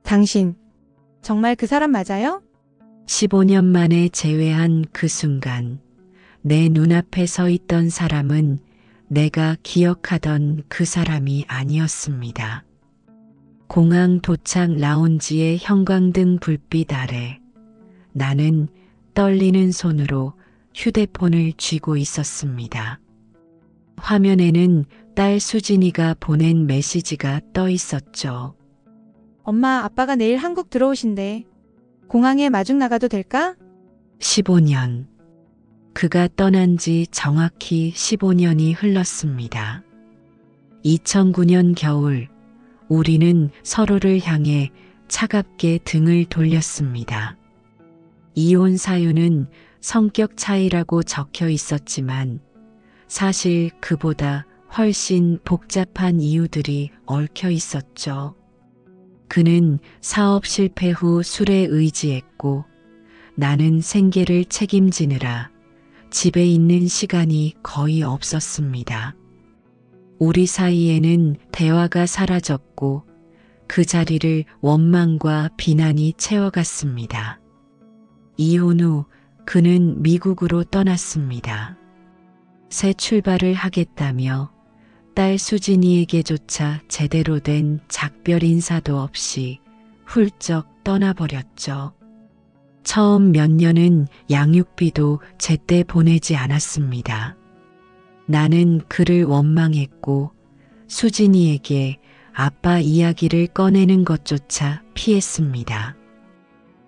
당신, 정말 그 사람 맞아요? 15년 만에 재회한 그 순간 내 눈앞에 서 있던 사람은 내가 기억하던 그 사람이 아니었습니다. 공항 도착 라운지의 형광등 불빛 아래 나는 떨리는 손으로 휴대폰을 쥐고 있었습니다. 화면에는 딸 수진이가 보낸 메시지가 떠 있었죠. 엄마, 아빠가 내일 한국 들어오신대. 공항에 마중 나가도 될까? 15년. 그가 떠난 지 정확히 15년이 흘렀습니다. 2009년 겨울, 우리는 서로를 향해 차갑게 등을 돌렸습니다. 이혼 사유는 성격 차이라고 적혀 있었지만 사실 그보다 훨씬 복잡한 이유들이 얽혀 있었죠. 그는 사업 실패 후 술에 의지했고 나는 생계를 책임지느라 집에 있는 시간이 거의 없었습니다. 우리 사이에는 대화가 사라졌고 그 자리를 원망과 비난이 채워갔습니다. 이혼 후 그는 미국으로 떠났습니다. 새 출발을 하겠다며 딸 수진이에게조차 제대로 된 작별 인사도 없이 훌쩍 떠나버렸죠. 처음 몇 년은 양육비도 제때 보내지 않았습니다. 나는 그를 원망했고 수진이에게 아빠 이야기를 꺼내는 것조차 피했습니다.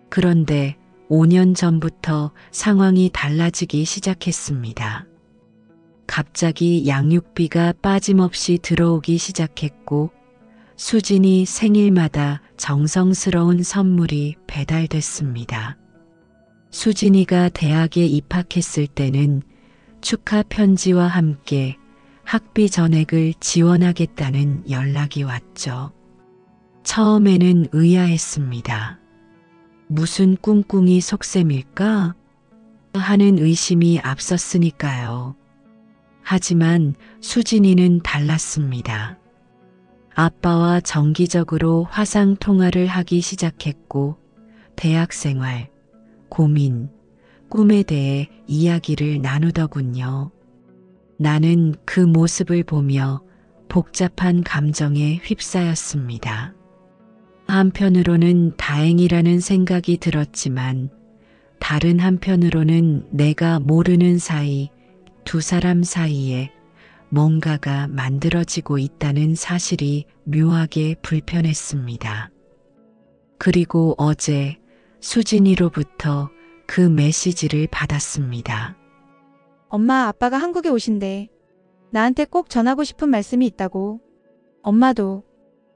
그런데 5년 전부터 상황이 달라지기 시작했습니다. 갑자기 양육비가 빠짐없이 들어오기 시작했고 수진이 생일마다 정성스러운 선물이 배달됐습니다. 수진이가 대학에 입학했을 때는 축하 편지와 함께 학비 전액을 지원하겠다는 연락이 왔죠. 처음에는 의아했습니다. 무슨 꿍꿍이 속셈일까? 하는 의심이 앞섰으니까요. 하지만 수진이는 달랐습니다. 아빠와 정기적으로 화상 통화를 하기 시작했고 대학 생활, 고민, 꿈에 대해 이야기를 나누더군요. 나는 그 모습을 보며 복잡한 감정에 휩싸였습니다. 한편으로는 다행이라는 생각이 들었지만 다른 한편으로는 내가 모르는 사이 두 사람 사이에 뭔가가 만들어지고 있다는 사실이 묘하게 불편했습니다. 그리고 어제 수진이로부터 그 메시지를 받았습니다. 엄마, 아빠가 한국에 오신대. 나한테 꼭 전하고 싶은 말씀이 있다고. 엄마도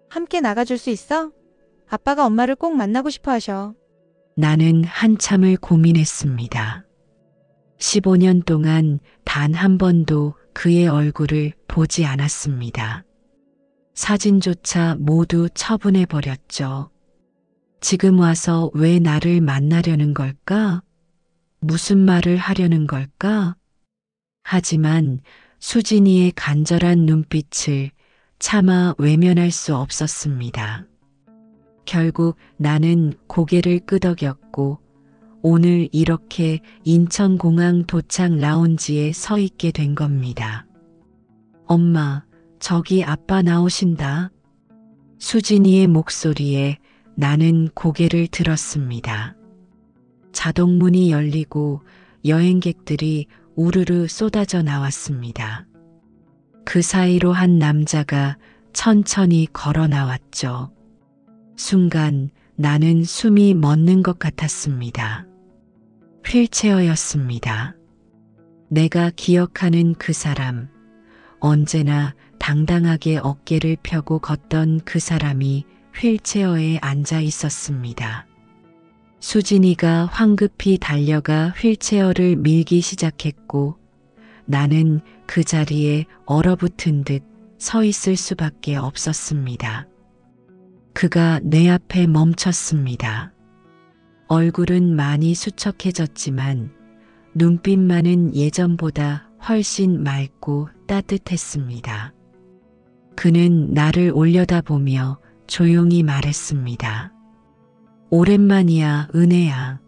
함께 나가줄 수 있어? 아빠가 엄마를 꼭 만나고 싶어 하셔. 나는 한참을 고민했습니다. 15년 동안 단 한 번도 그의 얼굴을 보지 않았습니다. 사진조차 모두 처분해버렸죠. 지금 와서 왜 나를 만나려는 걸까? 무슨 말을 하려는 걸까? 하지만 수진이의 간절한 눈빛을 차마 외면할 수 없었습니다. 결국 나는 고개를 끄덕였고 오늘 이렇게 인천공항 도착 라운지에 서 있게 된 겁니다. 엄마, 저기 아빠 나오신다. 수진이의 목소리에 나는 고개를 들었습니다. 자동문이 열리고 여행객들이 우르르 쏟아져 나왔습니다. 그 사이로 한 남자가 천천히 걸어 나왔죠. 순간 나는 숨이 멎는 것 같았습니다. 휠체어였습니다. 내가 기억하는 그 사람, 언제나 당당하게 어깨를 펴고 걷던 그 사람이 휠체어에 앉아 있었습니다. 수진이가 황급히 달려가 휠체어를 밀기 시작했고 나는 그 자리에 얼어붙은 듯 서 있을 수밖에 없었습니다. 그가 내 앞에 멈췄습니다. 얼굴은 많이 수척해졌지만 눈빛만은 예전보다 훨씬 맑고 따뜻했습니다. 그는 나를 올려다보며 조용히 말했습니다. 오랜만이야, 은혜야.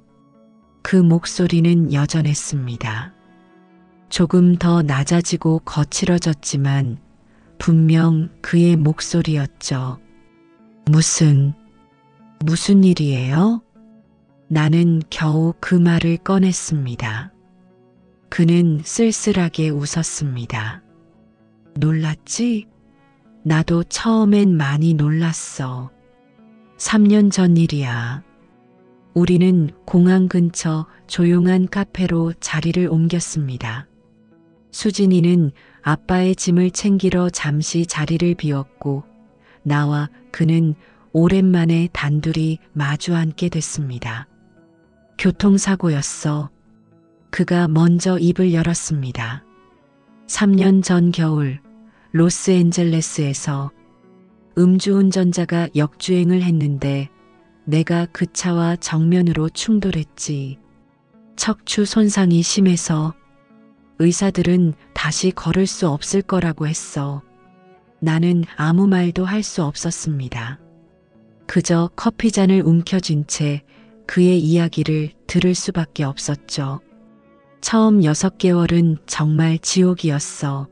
그 목소리는 여전했습니다. 조금 더 낮아지고 거칠어졌지만 분명 그의 목소리였죠. 무슨 일이에요? 나는 겨우 그 말을 꺼냈습니다. 그는 쓸쓸하게 웃었습니다. 놀랐지? 나도 처음엔 많이 놀랐어. 3년 전 일이야. 우리는 공항 근처 조용한 카페로 자리를 옮겼습니다. 수진이는 아빠의 짐을 챙기러 잠시 자리를 비웠고 나와 그는 오랜만에 단둘이 마주 앉게 됐습니다. 교통사고였어. 그가 먼저 입을 열었습니다. 3년 전 겨울 로스앤젤레스에서 음주운전자가 역주행을 했는데 내가 그 차와 정면으로 충돌했지. 척추 손상이 심해서 의사들은 다시 걸을 수 없을 거라고 했어. 나는 아무 말도 할 수 없었습니다. 그저 커피잔을 움켜쥔 채 그의 이야기를 들을 수밖에 없었죠. 처음 6개월은 정말 지옥이었어.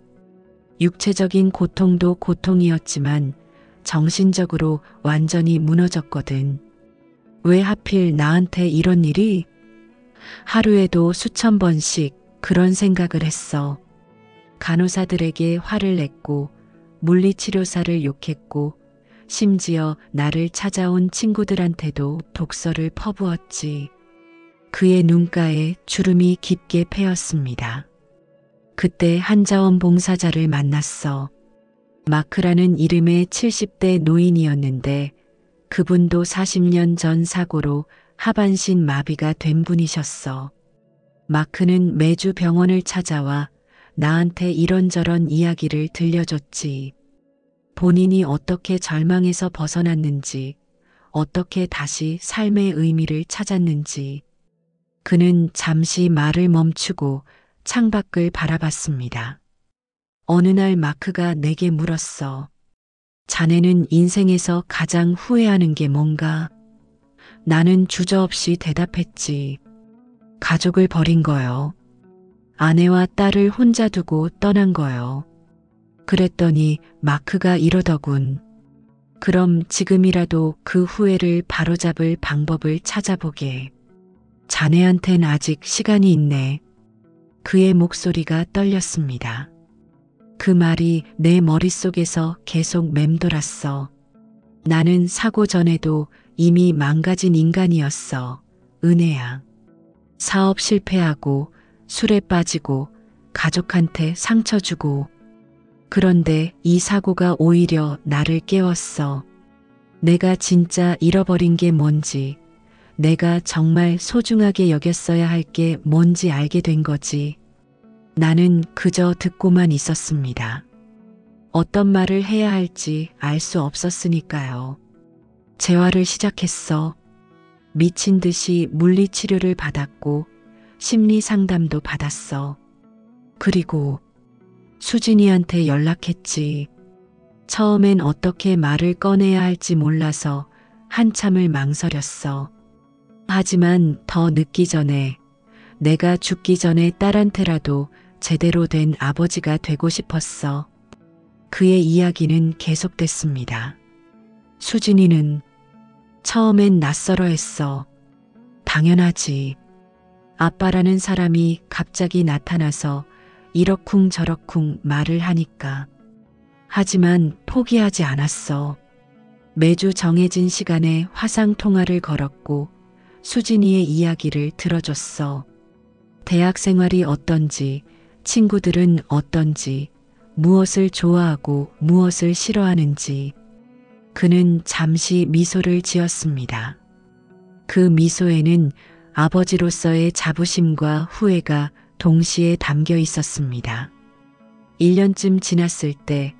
육체적인 고통도 고통이었지만 정신적으로 완전히 무너졌거든. 왜 하필 나한테 이런 일이? 하루에도 수천 번씩 그런 생각을 했어. 간호사들에게 화를 냈고 물리치료사를 욕했고 심지어 나를 찾아온 친구들한테도 독서를 퍼부었지. 그의 눈가에 주름이 깊게 패였습니다. 그때 한자원 봉사자를 만났어. 마크라는 이름의 70대 노인이었는데 그분도 40년 전 사고로 하반신 마비가 된 분이셨어. 마크는 매주 병원을 찾아와 나한테 이런저런 이야기를 들려줬지. 본인이 어떻게 절망에서 벗어났는지, 어떻게 다시 삶의 의미를 찾았는지. 그는 잠시 말을 멈추고 창밖을 바라봤습니다. 어느 날 마크가 내게 물었어. 자네는 인생에서 가장 후회하는 게 뭔가? 나는 주저없이 대답했지. 가족을 버린 거요. 아내와 딸을 혼자 두고 떠난 거요. 그랬더니 마크가 이러더군. 그럼 지금이라도 그 후회를 바로잡을 방법을 찾아보게. 자네한텐 아직 시간이 있네. 그의 목소리가 떨렸습니다. 그 말이 내 머릿속에서 계속 맴돌았어. 나는 사고 전에도 이미 망가진 인간이었어. 은혜야. 사업 실패하고 술에 빠지고 가족한테 상처 주고. 그런데 이 사고가 오히려 나를 깨웠어. 내가 진짜 잃어버린 게 뭔지, 내가 정말 소중하게 여겼어야 할 게 뭔지 알게 된 거지. 나는 그저 듣고만 있었습니다. 어떤 말을 해야 할지 알 수 없었으니까요. 재활을 시작했어. 미친 듯이 물리치료를 받았고 심리 상담도 받았어. 그리고 수진이한테 연락했지. 처음엔 어떻게 말을 꺼내야 할지 몰라서 한참을 망설였어. 하지만 더 늦기 전에, 내가 죽기 전에 딸한테라도 제대로 된 아버지가 되고 싶었어. 그의 이야기는 계속됐습니다. 수진이는 처음엔 낯설어했어. 당연하지. 아빠라는 사람이 갑자기 나타나서 이러쿵 저러쿵 말을 하니까. 하지만 포기하지 않았어. 매주 정해진 시간에 화상 통화를 걸었고 수진이의 이야기를 들어줬어. 대학 생활이 어떤지, 친구들은 어떤지, 무엇을 좋아하고 무엇을 싫어하는지. 그는 잠시 미소를 지었습니다. 그 미소에는 아버지로서의 자부심과 후회가 동시에 담겨 있었습니다. 1년쯤 지났을 때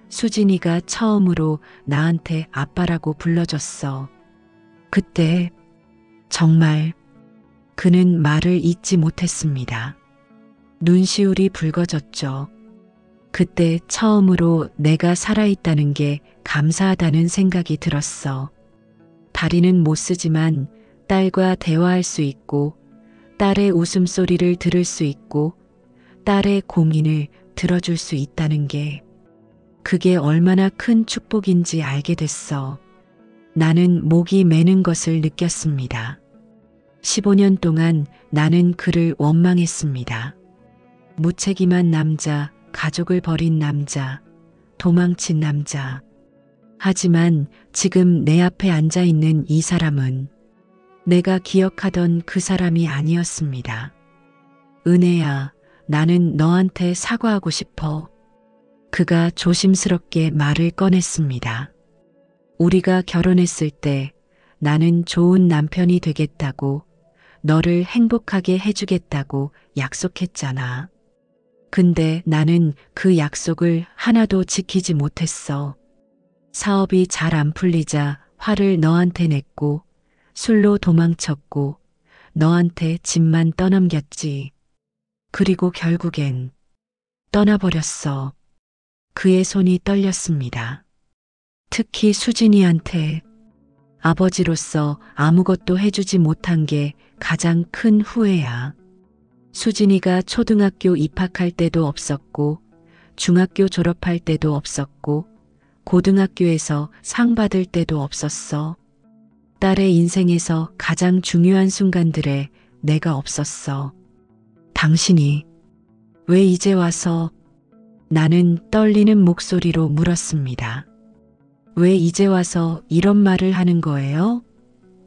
수진이가 처음으로 나한테 아빠라고 불러줬어. 그때 정말 그는 말을 잇지 못했습니다. 눈시울이 붉어졌죠. 그때 처음으로 내가 살아있다는 게 감사하다는 생각이 들었어. 다리는 못 쓰지만 딸과 대화할 수 있고, 딸의 웃음소리를 들을 수 있고, 딸의 고민을 들어줄 수 있다는 게, 그게 얼마나 큰 축복인지 알게 됐어. 나는 목이 메는 것을 느꼈습니다. 15년 동안 나는 그를 원망했습니다. 무책임한 남자, 가족을 버린 남자, 도망친 남자. 하지만 지금 내 앞에 앉아 있는 이 사람은 내가 기억하던 그 사람이 아니었습니다. 은혜야, 나는 너한테 사과하고 싶어. 그가 조심스럽게 말을 꺼냈습니다. 우리가 결혼했을 때 나는 좋은 남편이 되겠다고, 너를 행복하게 해주겠다고 약속했잖아. 근데 나는 그 약속을 하나도 지키지 못했어. 사업이 잘 안 풀리자 화를 너한테 냈고, 술로 도망쳤고, 너한테 집만 떠넘겼지. 그리고 결국엔 떠나버렸어. 그의 손이 떨렸습니다. 특히 수진이한테 아버지로서 아무것도 해주지 못한 게 가장 큰 후회야. 수진이가 초등학교 입학할 때도 없었고, 중학교 졸업할 때도 없었고, 고등학교에서 상 받을 때도 없었어. 딸의 인생에서 가장 중요한 순간들에 내가 없었어. 당신이 왜 이제 와서? 나는 떨리는 목소리로 물었습니다. 왜 이제 와서 이런 말을 하는 거예요?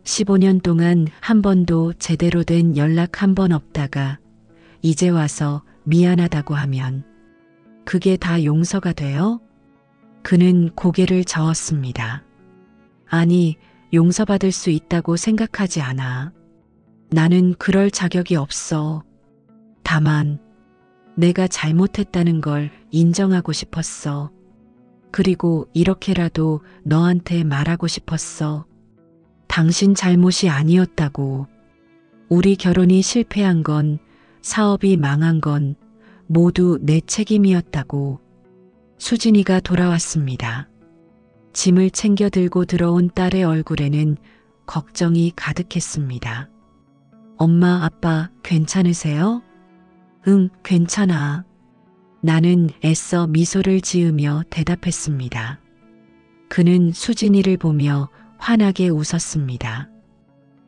15년 동안 한 번도 제대로 된 연락 한 번 없다가 이제 와서 미안하다고 하면 그게 다 용서가 돼요? 그는 고개를 저었습니다. 아니, 용서받을 수 있다고 생각하지 않아. 나는 그럴 자격이 없어. 다만 내가 잘못했다는 걸 인정하고 싶었어. 그리고 이렇게라도 너한테 말하고 싶었어. 당신 잘못이 아니었다고. 우리 결혼이 실패한 건, 사업이 망한 건 모두 내 책임이었다고. 수진이가 돌아왔습니다. 짐을 챙겨 들고 들어온 딸의 얼굴에는 걱정이 가득했습니다. 엄마, 아빠 괜찮으세요? 응, 괜찮아. 나는 애써 미소를 지으며 대답했습니다. 그는 수진이를 보며 환하게 웃었습니다.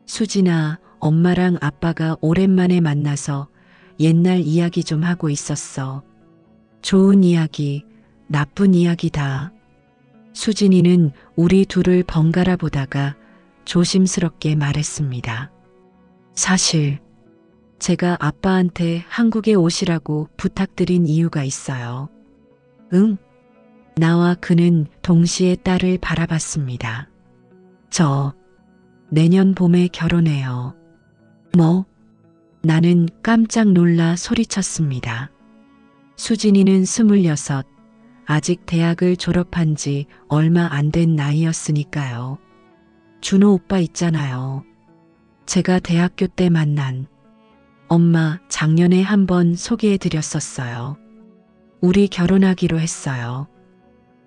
수진아, 엄마랑 아빠가 오랜만에 만나서 옛날 이야기 좀 하고 있었어. 좋은 이야기, 나쁜 이야기다. 수진이는 우리 둘을 번갈아 보다가 조심스럽게 말했습니다. 사실 제가 아빠한테 한국에 오시라고 부탁드린 이유가 있어요. 응? 나와 그는 동시에 딸을 바라봤습니다. 저 내년 봄에 결혼해요. 뭐? 나는 깜짝 놀라 소리쳤습니다. 수진이는 26, 아직 대학을 졸업한 지 얼마 안 된 나이였으니까요. 준호 오빠 있잖아요. 제가 대학교 때 만난. 엄마, 작년에 한번 소개해드렸었어요. 우리 결혼하기로 했어요.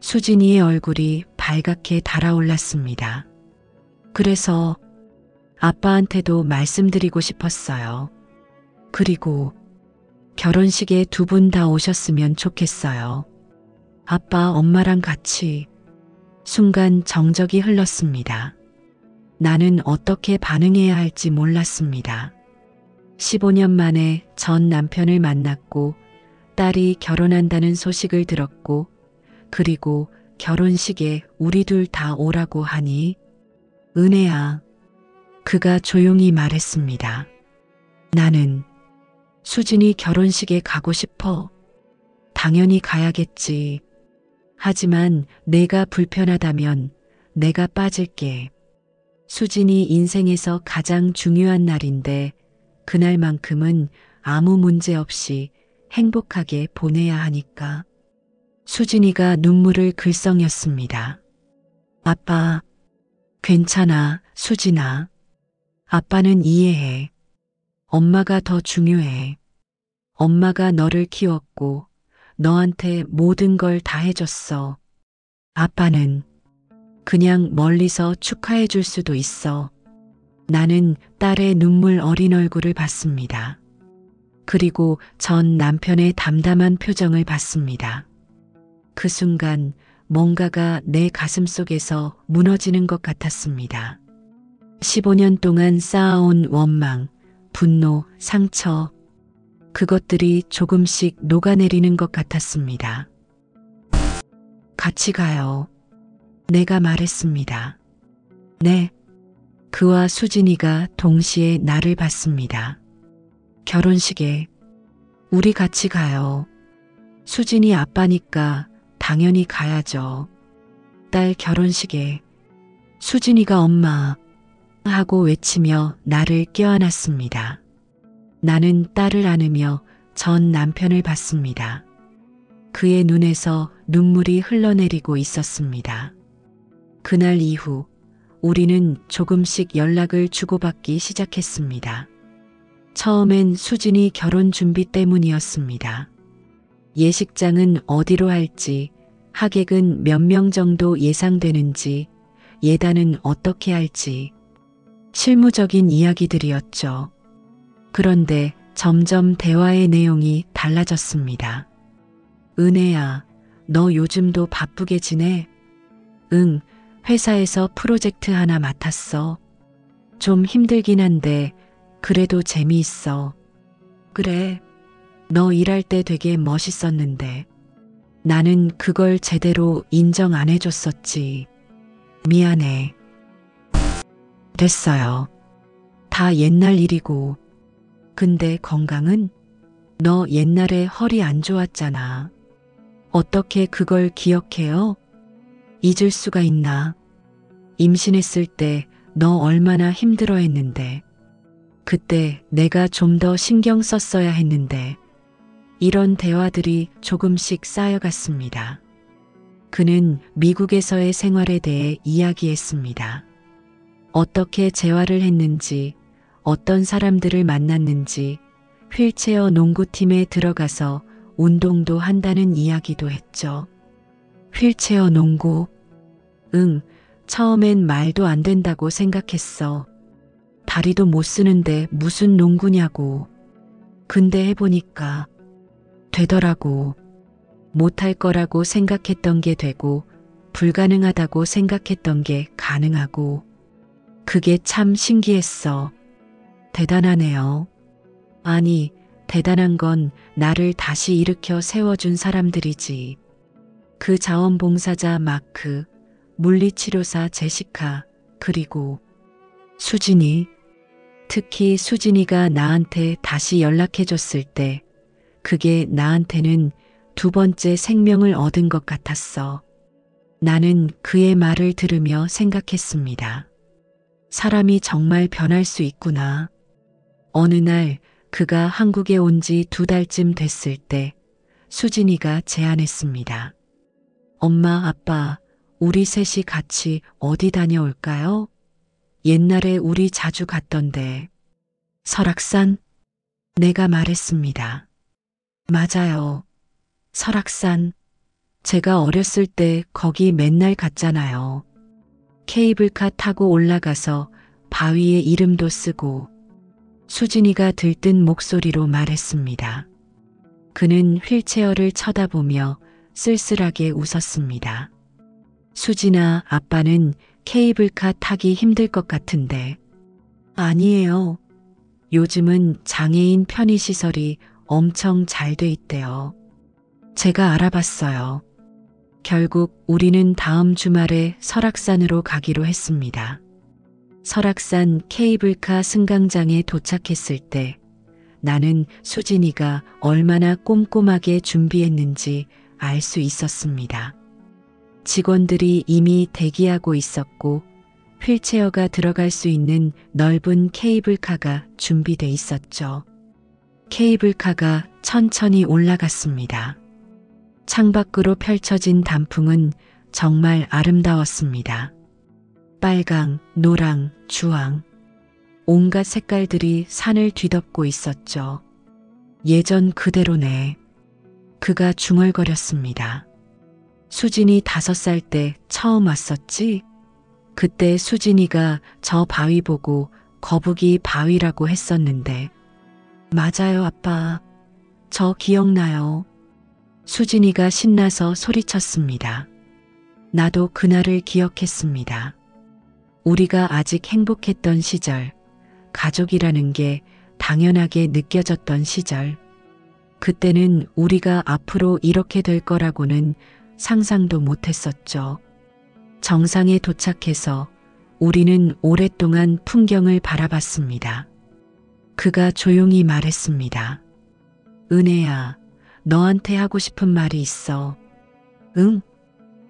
수진이의 얼굴이 발갛게 달아올랐습니다. 그래서 아빠한테도 말씀드리고 싶었어요. 그리고 결혼식에 두 분 다 오셨으면 좋겠어요. 아빠, 엄마랑 같이. 순간 정적이 흘렀습니다. 나는 어떻게 반응해야 할지 몰랐습니다. 15년 만에 전 남편을 만났고 딸이 결혼한다는 소식을 들었고 그리고 결혼식에 우리 둘 다 오라고 하니 은혜야. 그가 조용히 말했습니다. 나는 수진이 결혼식에 가고 싶어. 당연히 가야겠지. 하지만 내가 불편하다면 내가 빠질게. 수진이 인생에서 가장 중요한 날인데 그날만큼은 아무 문제 없이 행복하게 보내야 하니까. 수진이가 눈물을 글썽였습니다. 아빠, 괜찮아, 수진아. 아빠는 이해해. 엄마가 더 중요해. 엄마가 너를 키웠고 너한테 모든 걸 다 해줬어. 아빠는 그냥 멀리서 축하해 줄 수도 있어. 나는 딸의 눈물 어린 얼굴을 봤습니다. 그리고 전 남편의 담담한 표정을 봤습니다. 그 순간 뭔가가 내 가슴 속에서 무너지는 것 같았습니다. 15년 동안 쌓아온 원망, 분노, 상처, 그것들이 조금씩 녹아내리는 것 같았습니다. 같이 가요. 내가 말했습니다. 네. 그와 수진이가 동시에 나를 봤습니다. 결혼식에 우리 같이 가요. 수진이 아빠니까 당연히 가야죠. 딸 결혼식에 수진이가 엄마 하고 외치며 나를 껴안았습니다. 나는 딸을 안으며 전 남편을 봤습니다. 그의 눈에서 눈물이 흘러내리고 있었습니다. 그날 이후 우리는 조금씩 연락을 주고받기 시작했습니다. 처음엔 수진이 결혼 준비 때문이었습니다. 예식장은 어디로 할지, 하객은 몇 명 정도 예상되는지, 예단은 어떻게 할지, 실무적인 이야기들이었죠. 그런데 점점 대화의 내용이 달라졌습니다. 은혜야, 너 요즘도 바쁘게 지내? 응, 회사에서 프로젝트 하나 맡았어. 좀 힘들긴 한데 그래도 재미있어. 그래, 너 일할 때 되게 멋있었는데 나는 그걸 제대로 인정 안 해줬었지. 미안해. 됐어요. 다 옛날 일이고. 근데 건강은? 너 옛날에 허리 안 좋았잖아. 어떻게 그걸 기억해요? 잊을 수가 있나? 임신했을 때 너 얼마나 힘들어 했는데. 그때 내가 좀 더 신경 썼어야 했는데. 이런 대화들이 조금씩 쌓여갔습니다. 그는 미국에서의 생활에 대해 이야기했습니다. 어떻게 재활을 했는지, 어떤 사람들을 만났는지, 휠체어 농구팀에 들어가서 운동도 한다는 이야기도 했죠. 휠체어 농구? 응, 처음엔 말도 안 된다고 생각했어. 다리도 못 쓰는데 무슨 농구냐고. 근데 해보니까 되더라고. 못할 거라고 생각했던 게 되고, 불가능하다고 생각했던 게 가능하고. 그게 참 신기했어. 대단하네요. 아니, 대단한 건 나를 다시 일으켜 세워준 사람들이지. 그 자원봉사자 마크, 물리치료사 제시카, 그리고 수진이. 특히 수진이가 나한테 다시 연락해줬을 때 그게 나한테는 두 번째 생명을 얻은 것 같았어. 나는 그의 말을 들으며 생각했습니다. 사람이 정말 변할 수 있구나. 어느 날 그가 한국에 온 지 2달쯤 됐을 때 수진이가 제안했습니다. 엄마, 아빠, 우리 셋이 같이 어디 다녀올까요? 옛날에 우리 자주 갔던데. 설악산? 내가 말했습니다. 맞아요. 설악산. 제가 어렸을 때 거기 맨날 갔잖아요. 케이블카 타고 올라가서 바위에 이름도 쓰고. 수진이가 들뜬 목소리로 말했습니다. 그는 휠체어를 쳐다보며 쓸쓸하게 웃었습니다. 수진아, 아빠는 케이블카 타기 힘들 것 같은데. 아니에요. 요즘은 장애인 편의시설이 엄청 잘 돼 있대요. 제가 알아봤어요. 결국 우리는 다음 주말에 설악산으로 가기로 했습니다. 설악산 케이블카 승강장에 도착했을 때 나는 수진이가 얼마나 꼼꼼하게 준비했는지 알 수 있었습니다. 직원들이 이미 대기하고 있었고 휠체어가 들어갈 수 있는 넓은 케이블카가 준비돼 있었죠. 케이블카가 천천히 올라갔습니다. 창밖으로 펼쳐진 단풍은 정말 아름다웠습니다. 빨강, 노랑, 주황, 온갖 색깔들이 산을 뒤덮고 있었죠. 예전 그대로네. 그가 중얼거렸습니다. 수진이 5살 때 처음 왔었지? 그때 수진이가 저 바위 보고 거북이 바위라고 했었는데. 맞아요, 아빠. 저 기억나요. 수진이가 신나서 소리쳤습니다. 나도 그날을 기억했습니다. 우리가 아직 행복했던 시절, 가족이라는 게 당연하게 느껴졌던 시절. 그때는 우리가 앞으로 이렇게 될 거라고는 상상도 못했었죠. 정상에 도착해서 우리는 오랫동안 풍경을 바라봤습니다. 그가 조용히 말했습니다. 은혜야, 너한테 하고 싶은 말이 있어. 응?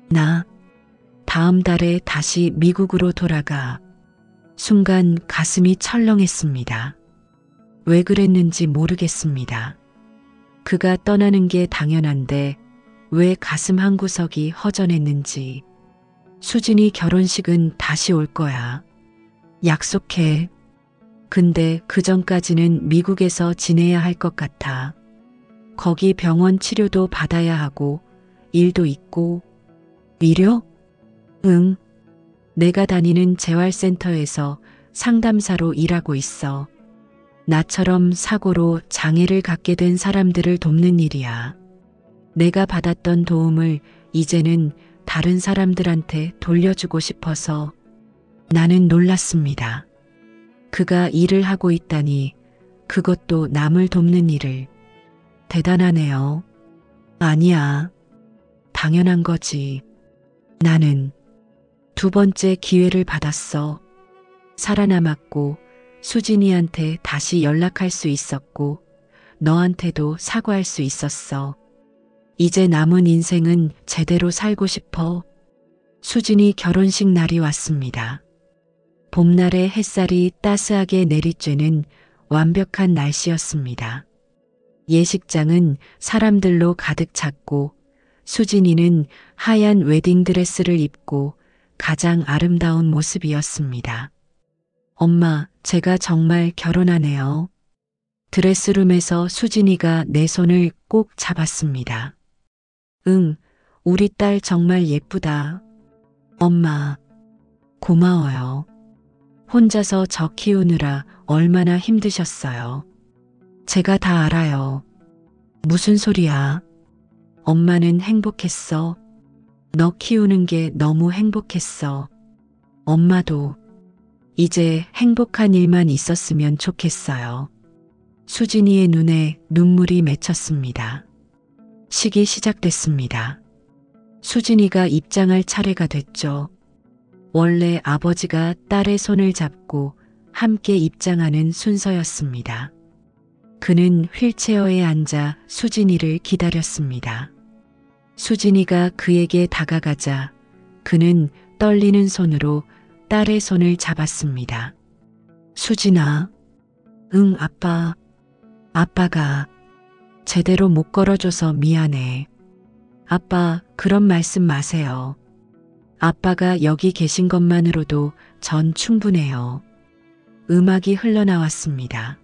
나 다음 달에 다시 미국으로 돌아가. 순간 가슴이 철렁했습니다. 왜 그랬는지 모르겠습니다. 그가 떠나는 게 당연한데 왜 가슴 한구석이 허전했는지. 수진이 결혼식은 다시 올 거야. 약속해. 근데 그 전까지는 미국에서 지내야 할 것 같아. 거기 병원 치료도 받아야 하고 일도 있고. 위료? 응. 내가 다니는 재활센터에서 상담사로 일하고 있어. 나처럼 사고로 장애를 갖게 된 사람들을 돕는 일이야. 내가 받았던 도움을 이제는 다른 사람들한테 돌려주고 싶어서. 나는 놀랐습니다. 그가 일을 하고 있다니, 그것도 남을 돕는 일을. 대단하네요. 아니야. 당연한 거지. 나는 두 번째 기회를 받았어. 살아남았고 수진이한테 다시 연락할 수 있었고 너한테도 사과할 수 있었어. 이제 남은 인생은 제대로 살고 싶어. 수진이 결혼식 날이 왔습니다. 봄날의 햇살이 따스하게 내리쬐는 완벽한 날씨였습니다. 예식장은 사람들로 가득 찼고 수진이는 하얀 웨딩드레스를 입고 가장 아름다운 모습이었습니다. 엄마, 제가 정말 결혼하네요. 드레스룸에서 수진이가 내 손을 꼭 잡았습니다. 응, 우리 딸 정말 예쁘다. 엄마, 고마워요. 혼자서 저 키우느라 얼마나 힘드셨어요. 제가 다 알아요. 무슨 소리야? 엄마는 행복했어. 너 키우는 게 너무 행복했어. 엄마도 이제 행복한 일만 있었으면 좋겠어요. 수진이의 눈에 눈물이 맺혔습니다. 식이 시작됐습니다. 수진이가 입장할 차례가 됐죠. 원래 아버지가 딸의 손을 잡고 함께 입장하는 순서였습니다. 그는 휠체어에 앉아 수진이를 기다렸습니다. 수진이가 그에게 다가가자 그는 떨리는 손으로 딸의 손을 잡았습니다. 수진아. 응, 아빠. 아빠가 제대로 못 걸어줘서 미안해. 아빠, 그런 말씀 마세요. 아빠가 여기 계신 것만으로도 전 충분해요. 음악이 흘러나왔습니다.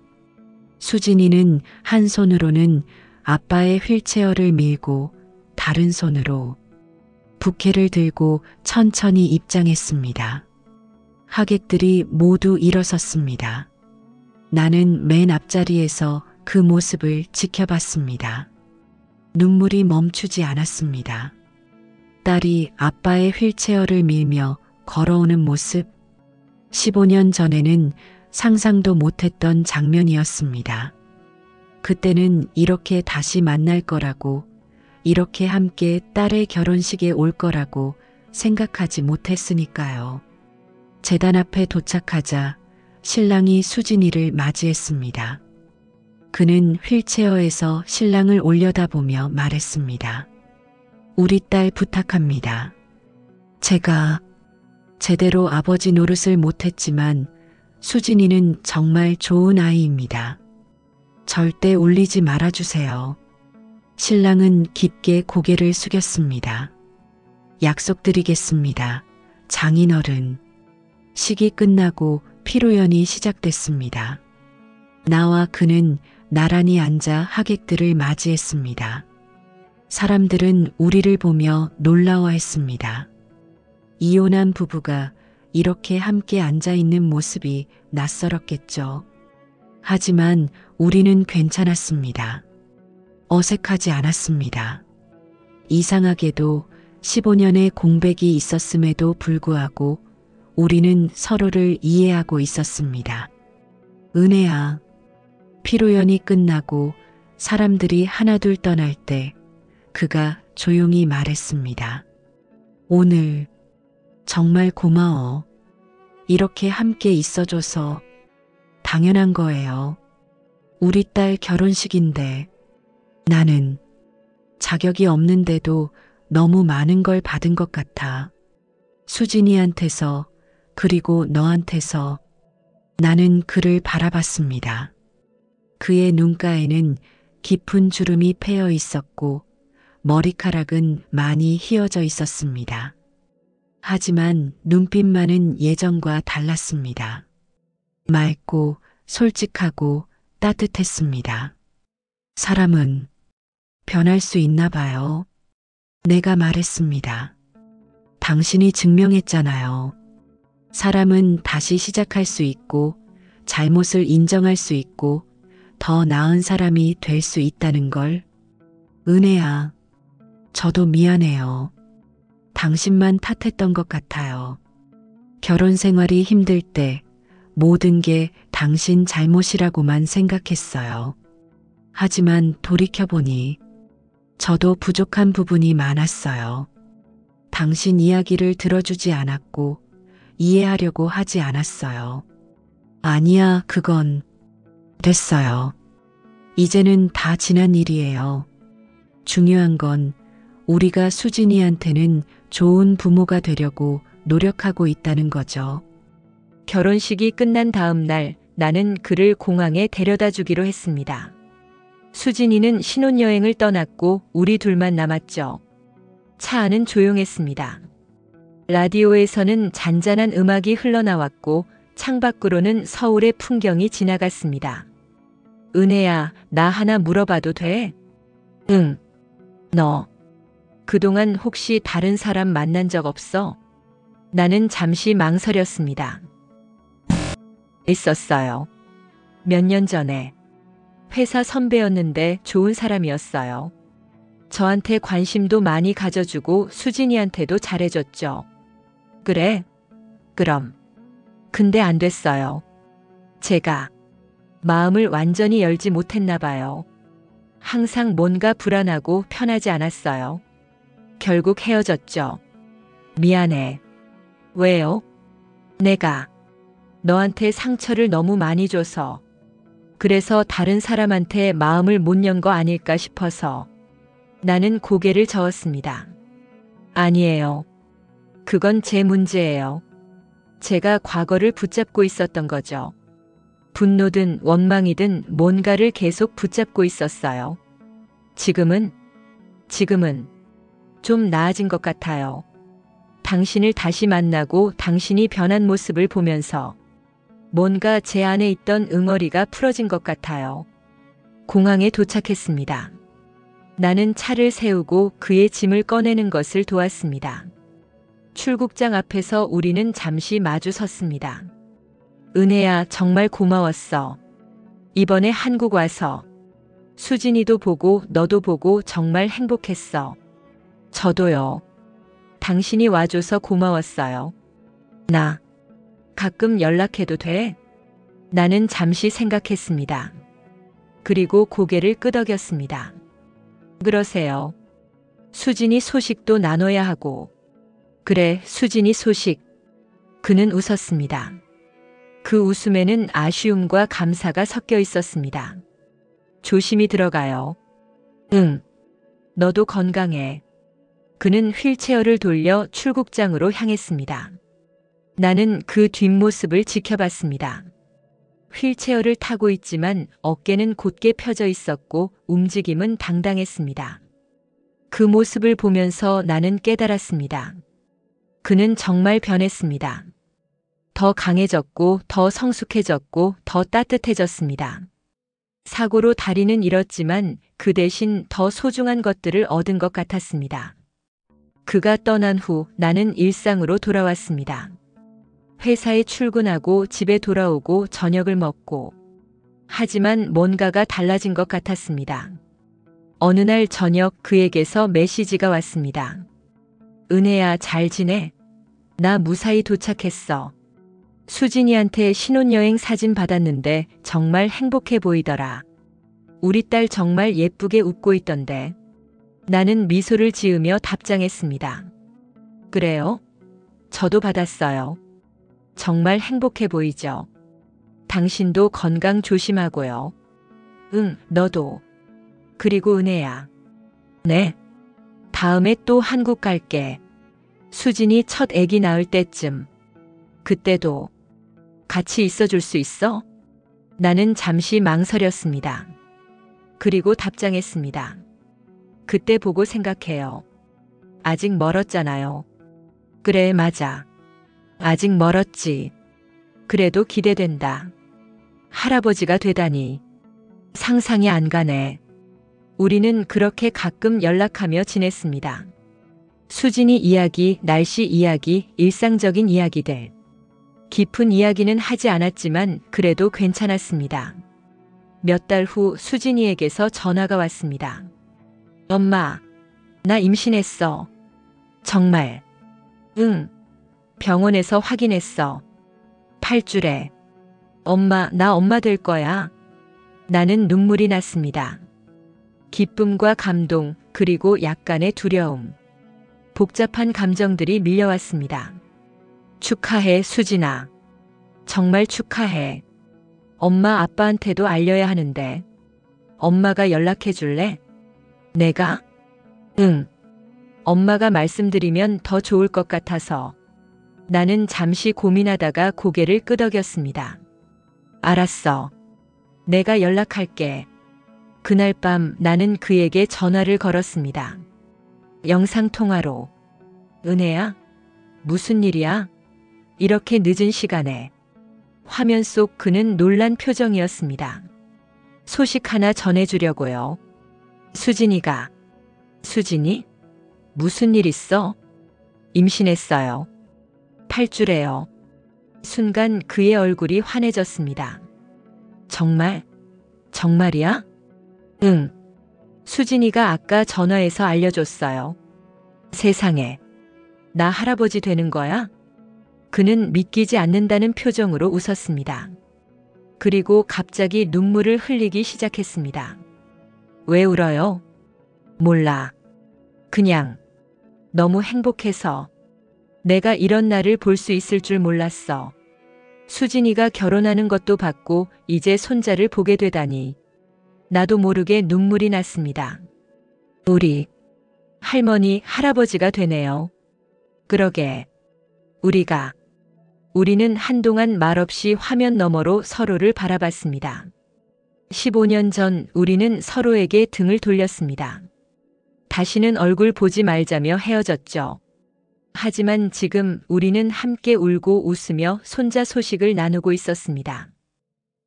수진이는 한 손으로는 아빠의 휠체어를 밀고 다른 손으로 부케를 들고 천천히 입장했습니다. 하객들이 모두 일어섰습니다. 나는 맨 앞자리에서 그 모습을 지켜봤습니다. 눈물이 멈추지 않았습니다. 딸이 아빠의 휠체어를 밀며 걸어오는 모습, 15년 전에는 상상도 못했던 장면이었습니다. 그때는 이렇게 다시 만날 거라고, 이렇게 함께 딸의 결혼식에 올 거라고 생각하지 못했으니까요. 제단 앞에 도착하자 신랑이 수진이를 맞이했습니다. 그는 휠체어에서 신랑을 올려다보며 말했습니다. 우리 딸 부탁합니다. 제가 제대로 아버지 노릇을 못했지만 수진이는 정말 좋은 아이입니다. 절대 울리지 말아주세요. 신랑은 깊게 고개를 숙였습니다. 약속드리겠습니다. 장인어른. 식이 끝나고 피로연이 시작됐습니다. 나와 그는 나란히 앉아 하객들을 맞이했습니다. 사람들은 우리를 보며 놀라워했습니다. 이혼한 부부가 이렇게 함께 앉아 있는 모습이 낯설었겠죠. 하지만 우리는 괜찮았습니다. 어색하지 않았습니다. 이상하게도 15년의 공백이 있었음에도 불구하고 우리는 서로를 이해하고 있었습니다. 은혜야, 피로연이 끝나고 사람들이 하나둘 떠날 때 그가 조용히 말했습니다. 오늘 정말 고마워. 이렇게 함께 있어줘서 당연한 거예요. 우리 딸 결혼식인데 나는 자격이 없는데도 너무 많은 걸 받은 것 같아. 수진이한테서 그리고 너한테서 나는 그를 바라봤습니다. 그의 눈가에는 깊은 주름이 패여 있었고 머리카락은 많이 휘어져 있었습니다. 하지만 눈빛만은 예전과 달랐습니다. 맑고 솔직하고 따뜻했습니다. 사람은 변할 수 있나 봐요. 내가 말했습니다. 당신이 증명했잖아요. 사람은 다시 시작할 수 있고 잘못을 인정할 수 있고 더 나은 사람이 될 수 있다는 걸. 은혜야, 저도 미안해요. 당신만 탓했던 것 같아요. 결혼 생활이 힘들 때 모든 게 당신 잘못이라고만 생각했어요. 하지만 돌이켜보니 저도 부족한 부분이 많았어요. 당신 이야기를 들어주지 않았고 이해하려고 하지 않았어요. 아니야, 그건 됐어요. 이제는 다 지난 일이에요. 중요한 건 우리가 수진이한테는 좋은 부모가 되려고 노력하고 있다는 거죠. 결혼식이 끝난 다음 날 나는 그를 공항에 데려다 주기로 했습니다. 수진이는 신혼여행을 떠났고 우리 둘만 남았죠. 차 안은 조용했습니다. 라디오에서는 잔잔한 음악이 흘러나왔고 창밖으로는 서울의 풍경이 지나갔습니다. 은혜야, 나 하나 물어봐도 돼? 응. 너 그동안 혹시 다른 사람 만난 적 없어? 나는 잠시 망설였습니다. 있었어요. 몇 년 전에. 회사 선배였는데 좋은 사람이었어요. 저한테 관심도 많이 가져주고 수진이한테도 잘해줬죠. 그래? 그럼. 근데 안 됐어요. 제가 마음을 완전히 열지 못했나 봐요. 항상 뭔가 불안하고 편하지 않았어요. 결국 헤어졌죠. 미안해. 왜요? 내가 너한테 상처를 너무 많이 줘서, 그래서 다른 사람한테 마음을 못 연 거 아닐까 싶어서. 나는 고개를 저었습니다. 아니에요. 그건 제 문제예요. 제가 과거를 붙잡고 있었던 거죠. 분노든 원망이든 뭔가를 계속 붙잡고 있었어요. 지금은 좀 나아진 것 같아요. 당신을 다시 만나고 당신이 변한 모습을 보면서 뭔가 제 안에 있던 응어리가 풀어진 것 같아요. 공항에 도착했습니다. 나는 차를 세우고 그의 짐을 꺼내는 것을 도왔습니다. 출국장 앞에서 우리는 잠시 마주 섰습니다. 은혜야, 정말 고마웠어. 이번에 한국 와서 수진이도 보고 너도 보고 정말 행복했어. 저도요. 당신이 와줘서 고마웠어요. 나 가끔 연락해도 돼? 나는 잠시 생각했습니다. 그리고 고개를 끄덕였습니다. 그러세요. 수진이 소식도 나눠야 하고. 그래, 수진이 소식. 그는 웃었습니다. 그 웃음에는 아쉬움과 감사가 섞여 있었습니다. 조심히 들어가요. 응. 너도 건강해. 그는 휠체어를 돌려 출국장으로 향했습니다. 나는 그 뒷모습을 지켜봤습니다. 휠체어를 타고 있지만 어깨는 곧게 펴져 있었고 움직임은 당당했습니다. 그 모습을 보면서 나는 깨달았습니다. 그는 정말 변했습니다. 더 강해졌고 더 성숙해졌고 더 따뜻해졌습니다. 사고로 다리는 잃었지만 그 대신 더 소중한 것들을 얻은 것 같았습니다. 그가 떠난 후 나는 일상으로 돌아왔습니다. 회사에 출근하고 집에 돌아오고 저녁을 먹고. 하지만 뭔가가 달라진 것 같았습니다. 어느 날 저녁 그에게서 메시지가 왔습니다. 은혜야, 잘 지내? 나 무사히 도착했어. 수진이한테 신혼여행 사진 받았는데 정말 행복해 보이더라. 우리 딸 정말 예쁘게 웃고 있던데. 나는 미소를 지으며 답장했습니다. 그래요? 저도 받았어요. 정말 행복해 보이죠? 당신도 건강 조심하고요. 응, 너도. 그리고 은혜야. 네. 다음에 또 한국 갈게. 수진이 첫 아기 낳을 때쯤. 그때도 같이 있어줄 수 있어? 나는 잠시 망설였습니다. 그리고 답장했습니다. 그때 보고 생각해요. 아직 멀었잖아요. 그래, 맞아. 아직 멀었지. 그래도 기대된다. 할아버지가 되다니. 상상이 안 가네. 우리는 그렇게 가끔 연락하며 지냈습니다. 수진이 이야기, 날씨 이야기, 일상적인 이야기들. 깊은 이야기는 하지 않았지만 그래도 괜찮았습니다. 몇 달 후 수진이에게서 전화가 왔습니다. 엄마, 나 임신했어. 정말? 응. 병원에서 확인했어. 8주래. 엄마, 나 엄마 될 거야. 나는 눈물이 났습니다. 기쁨과 감동, 그리고 약간의 두려움. 복잡한 감정들이 밀려왔습니다. 축하해, 수진아. 정말 축하해. 엄마, 아빠한테도 알려야 하는데. 엄마가 연락해 줄래? 내가? 응. 엄마가 말씀드리면 더 좋을 것 같아서. 나는 잠시 고민하다가 고개를 끄덕였습니다. 알았어. 내가 연락할게. 그날 밤 나는 그에게 전화를 걸었습니다. 영상통화로. 은혜야? 무슨 일이야? 이렇게 늦은 시간에. 화면 속 그는 놀란 표정이었습니다. 소식 하나 전해주려고요. 수진이가. 수진이? 무슨 일 있어? 임신했어요. 8주래요. 순간 그의 얼굴이 환해졌습니다. 정말? 정말이야? 응. 수진이가 아까 전화해서 알려줬어요. 세상에. 나 할아버지 되는 거야? 그는 믿기지 않는다는 표정으로 웃었습니다. 그리고 갑자기 눈물을 흘리기 시작했습니다. 왜 울어요? 몰라. 그냥 너무 행복해서. 내가 이런 날을 볼 수 있을 줄 몰랐어. 수진이가 결혼하는 것도 봤고 이제 손자를 보게 되다니. 나도 모르게 눈물이 났습니다. 우리 할머니, 할아버지가 되네요. 그러게. 우리는 한동안 말없이 화면 너머로 서로를 바라봤습니다. 15년 전 우리는 서로에게 등을 돌렸습니다. 다시는 얼굴 보지 말자며 헤어졌죠. 하지만 지금 우리는 함께 울고 웃으며 손자 소식을 나누고 있었습니다.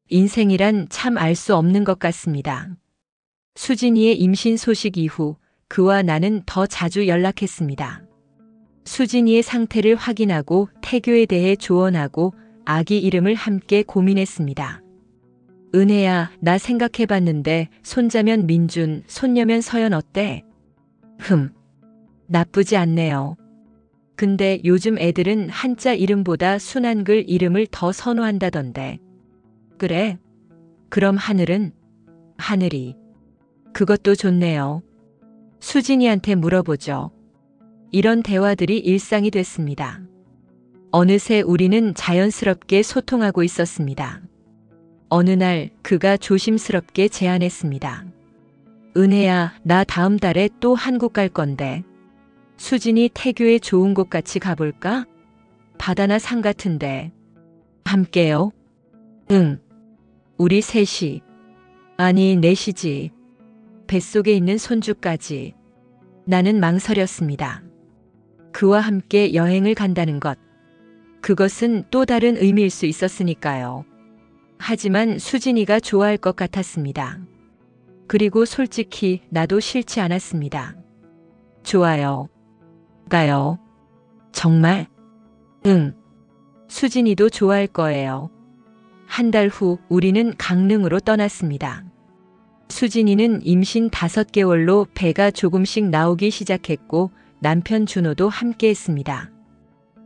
인생이란 참 알 수 없는 것 같습니다. 수진이의 임신 소식 이후 그와 나는 더 자주 연락했습니다. 수진이의 상태를 확인하고 태교에 대해 조언하고 아기 이름을 함께 고민했습니다. 은혜야, 나 생각해봤는데 손자면 민준, 손녀면 서연 어때? 나쁘지 않네요. 근데 요즘 애들은 한자 이름보다 순한글 이름을 더 선호한다던데. 그래? 그럼 하늘은? 하늘이. 그것도 좋네요. 수진이한테 물어보죠. 이런 대화들이 일상이 됐습니다. 어느새 우리는 자연스럽게 소통하고 있었습니다. 어느 날 그가 조심스럽게 제안했습니다. 은혜야, 나 다음 달에 또 한국 갈 건데. 수진이 태교에 좋은 곳 같이 가볼까? 바다나 산 같은데. 함께요? 응. 우리 셋이. 아니, 넷이지. 뱃속에 있는 손주까지. 나는 망설였습니다. 그와 함께 여행을 간다는 것. 그것은 또 다른 의미일 수 있었으니까요. 하지만 수진이가 좋아할 것 같았습니다. 그리고 솔직히 나도 싫지 않았습니다. 좋아요. 가요. 정말? 응. 수진이도 좋아할 거예요. 한 달 후 우리는 강릉으로 떠났습니다. 수진이는 임신 5개월로 배가 조금씩 나오기 시작했고 남편 준호도 함께 했습니다.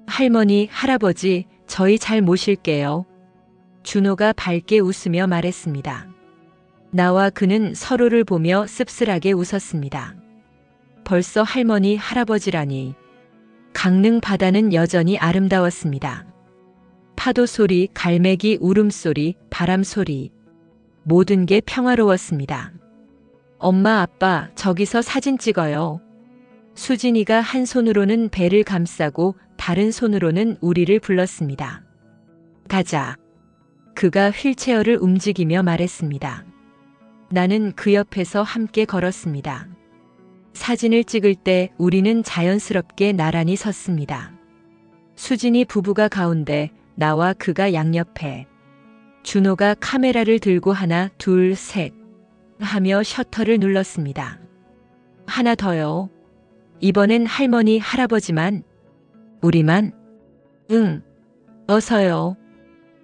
할머니, 할아버지, 저희 잘 모실게요. 준호가 밝게 웃으며 말했습니다. 나와 그는 서로를 보며 씁쓸하게 웃었습니다. 벌써 할머니, 할아버지라니. 강릉 바다는 여전히 아름다웠습니다. 파도 소리, 갈매기 울음소리, 바람 소리. 모든 게 평화로웠습니다. 엄마, 아빠, 저기서 사진 찍어요. 수진이가 한 손으로는 배를 감싸고 다른 손으로는 우리를 불렀습니다. 가자. 그가 휠체어를 움직이며 말했습니다. 나는 그 옆에서 함께 걸었습니다. 사진을 찍을 때 우리는 자연스럽게 나란히 섰습니다. 수진이 부부가 가운데, 나와 그가 양옆에. 준호가 카메라를 들고 하나, 둘, 셋 하며 셔터를 눌렀습니다. 하나 더요. 이번엔 할머니, 할아버지만. 우리만? 응. 어서요.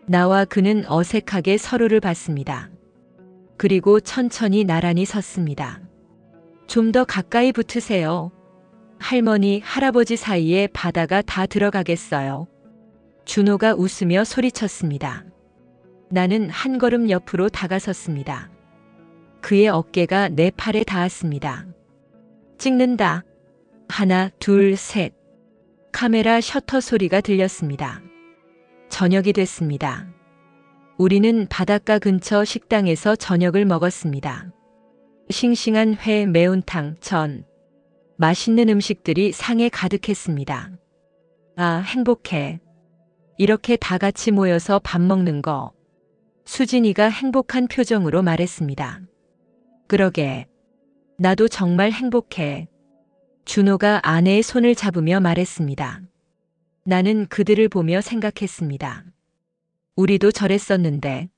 나와 그는 어색하게 서로를 봤습니다. 그리고 천천히 나란히 섰습니다. 좀 더 가까이 붙으세요. 할머니, 할아버지 사이에 바다가 다 들어가겠어요. 준호가 웃으며 소리쳤습니다. 나는 한 걸음 옆으로 다가섰습니다. 그의 어깨가 내 팔에 닿았습니다. 찍는다. 하나, 둘, 셋. 카메라 셔터 소리가 들렸습니다. 저녁이 됐습니다. 우리는 바닷가 근처 식당에서 저녁을 먹었습니다. 싱싱한 회, 매운탕, 전. 맛있는 음식들이 상에 가득했습니다. 아, 행복해. 이렇게 다 같이 모여서 밥 먹는 거. 수진이가 행복한 표정으로 말했습니다. 그러게. 나도 정말 행복해. 준호가 아내의 손을 잡으며 말했습니다. 나는 그들을 보며 생각했습니다. 우리도 저랬었는데.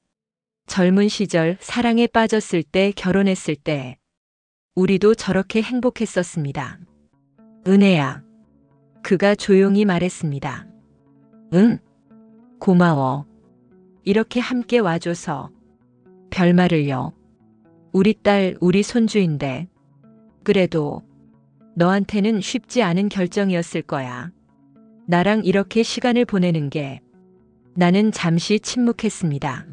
젊은 시절 사랑에 빠졌을 때, 결혼했을 때 우리도 저렇게 행복했었습니다. 은혜야. 그가 조용히 말했습니다. 응? 고마워. 이렇게 함께 와줘서. 별말을요. 우리 딸, 우리 손주인데. 그래도 너한테는 쉽지 않은 결정이었을 거야. 나랑 이렇게 시간을 보내는 게. 나는 잠시 침묵했습니다.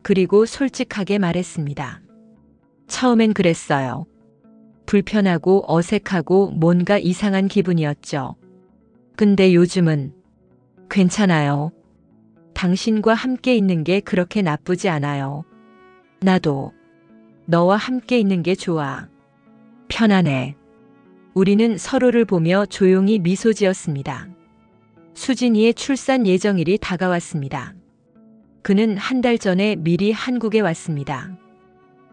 그리고 솔직하게 말했습니다. 처음엔 그랬어요. 불편하고 어색하고 뭔가 이상한 기분이었죠. 근데 요즘은 괜찮아요. 당신과 함께 있는 게 그렇게 나쁘지 않아요. 나도 너와 함께 있는 게 좋아. 편안해. 우리는 서로를 보며 조용히 미소 지었습니다. 수진이의 출산 예정일이 다가왔습니다. 그는 한 달 전에 미리 한국에 왔습니다.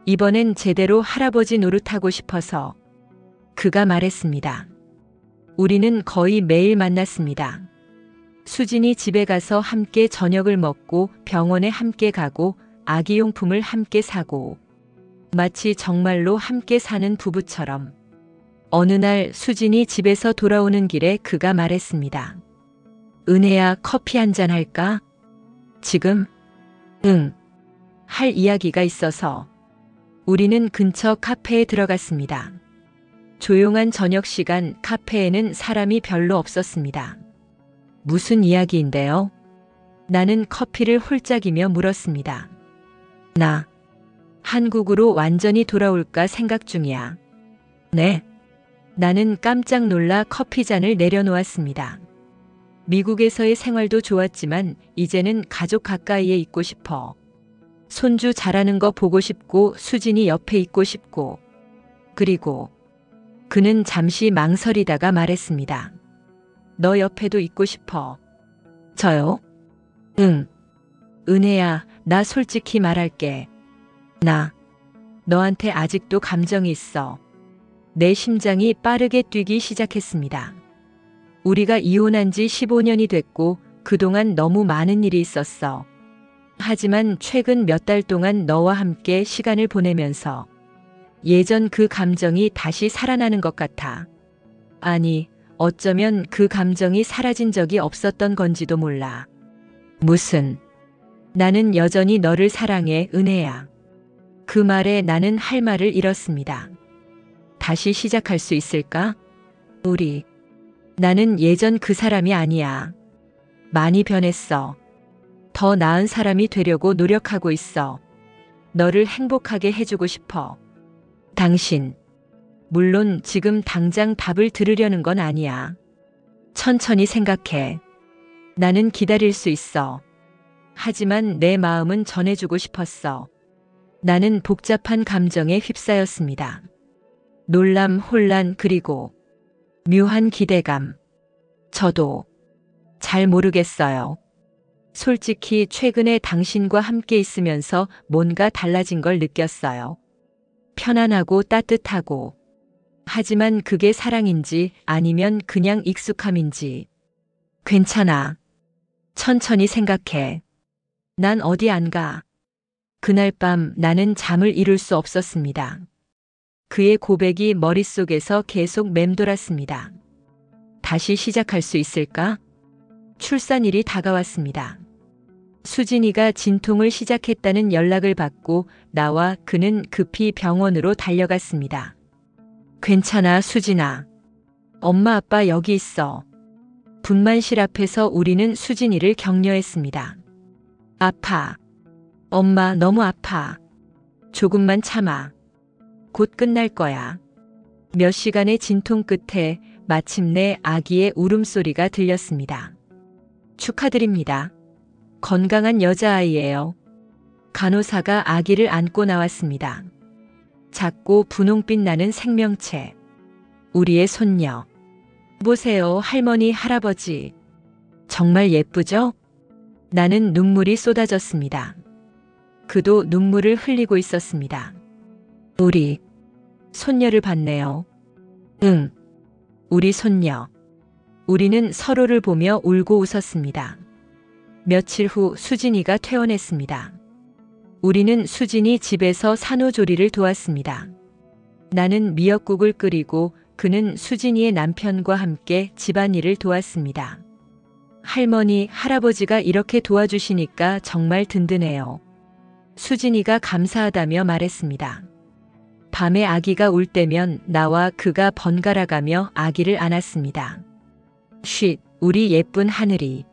이번엔 제대로 할아버지 노릇하고 싶어서. 그가 말했습니다. 우리는 거의 매일 만났습니다. 수진이 집에 가서 함께 저녁을 먹고 병원에 함께 가고 아기용품을 함께 사고. 마치 정말로 함께 사는 부부처럼. 어느 날 수진이 집에서 돌아오는 길에 그가 말했습니다. 은혜야, 커피 한잔 할까? 지금? 응. 할 이야기가 있어서. 우리는 근처 카페에 들어갔습니다. 조용한 저녁 시간 카페에는 사람이 별로 없었습니다. 무슨 이야기인데요? 나는 커피를 홀짝이며 물었습니다. 나 한국으로 완전히 돌아올까 생각 중이야. 네. 나는 깜짝 놀라 커피잔을 내려놓았습니다. 미국에서의 생활도 좋았지만 이제는 가족 가까이에 있고 싶어. 손주 자라는 거 보고 싶고 수진이 옆에 있고 싶고. 그리고 그는 잠시 망설이다가 말했습니다. 너 옆에도 있고 싶어. 저요? 응. 은혜야, 나 솔직히 말할게. 나 너한테 아직도 감정이 있어. 내 심장이 빠르게 뛰기 시작했습니다. 우리가 이혼한 지 15년이 됐고 그동안 너무 많은 일이 있었어. 하지만 최근 몇 달 동안 너와 함께 시간을 보내면서 예전 그 감정이 다시 살아나는 것 같아. 아니, 어쩌면 그 감정이 사라진 적이 없었던 건지도 몰라. 무슨? 나는 여전히 너를 사랑해, 은혜야. 그 말에 나는 할 말을 잃었습니다. 다시 시작할 수 있을까? 우리. 나는 예전 그 사람이 아니야. 많이 변했어. 더 나은 사람이 되려고 노력하고 있어. 너를 행복하게 해주고 싶어. 당신. 물론 지금 당장 답을 들으려는 건 아니야. 천천히 생각해. 나는 기다릴 수 있어. 하지만 내 마음은 전해주고 싶었어. 나는 복잡한 감정에 휩싸였습니다. 놀람, 혼란, 그리고 묘한 기대감. 저도 잘 모르겠어요. 솔직히 최근에 당신과 함께 있으면서 뭔가 달라진 걸 느꼈어요. 편안하고 따뜻하고. 하지만 그게 사랑인지 아니면 그냥 익숙함인지. 괜찮아. 천천히 생각해. 난 어디 안 가. 그날 밤 나는 잠을 이룰 수 없었습니다. 그의 고백이 머릿속에서 계속 맴돌았습니다. 다시 시작할 수 있을까? 출산일이 다가왔습니다. 수진이가 진통을 시작했다는 연락을 받고 나와 그는 급히 병원으로 달려갔습니다. 괜찮아, 수진아. 엄마 아빠 여기 있어. 분만실 앞에서 우리는 수진이를 격려했습니다. 아파. 엄마 너무 아파. 조금만 참아. 곧 끝날 거야. 몇 시간의 진통 끝에 마침내 아기의 울음소리가 들렸습니다. 축하드립니다. 건강한 여자아이예요. 간호사가 아기를 안고 나왔습니다. 작고 분홍빛 나는 생명체. 우리의 손녀. 보세요, 할머니, 할아버지. 정말 예쁘죠? 나는 눈물이 쏟아졌습니다. 그도 눈물을 흘리고 있었습니다. 우리 손녀를 봤네요. 응, 우리 손녀. 우리는 서로를 보며 울고 웃었습니다. 며칠 후 수진이가 퇴원했습니다. 우리는 수진이 집에서 산후조리를 도왔습니다. 나는 미역국을 끓이고 그는 수진이의 남편과 함께 집안일을 도왔습니다. 할머니, 할아버지가 이렇게 도와주시니까 정말 든든해요. 수진이가 감사하다며 말했습니다. 밤에 아기가 울 때면 나와 그가 번갈아가며 아기를 안았습니다. 쉿, 우리 예쁜 하늘이.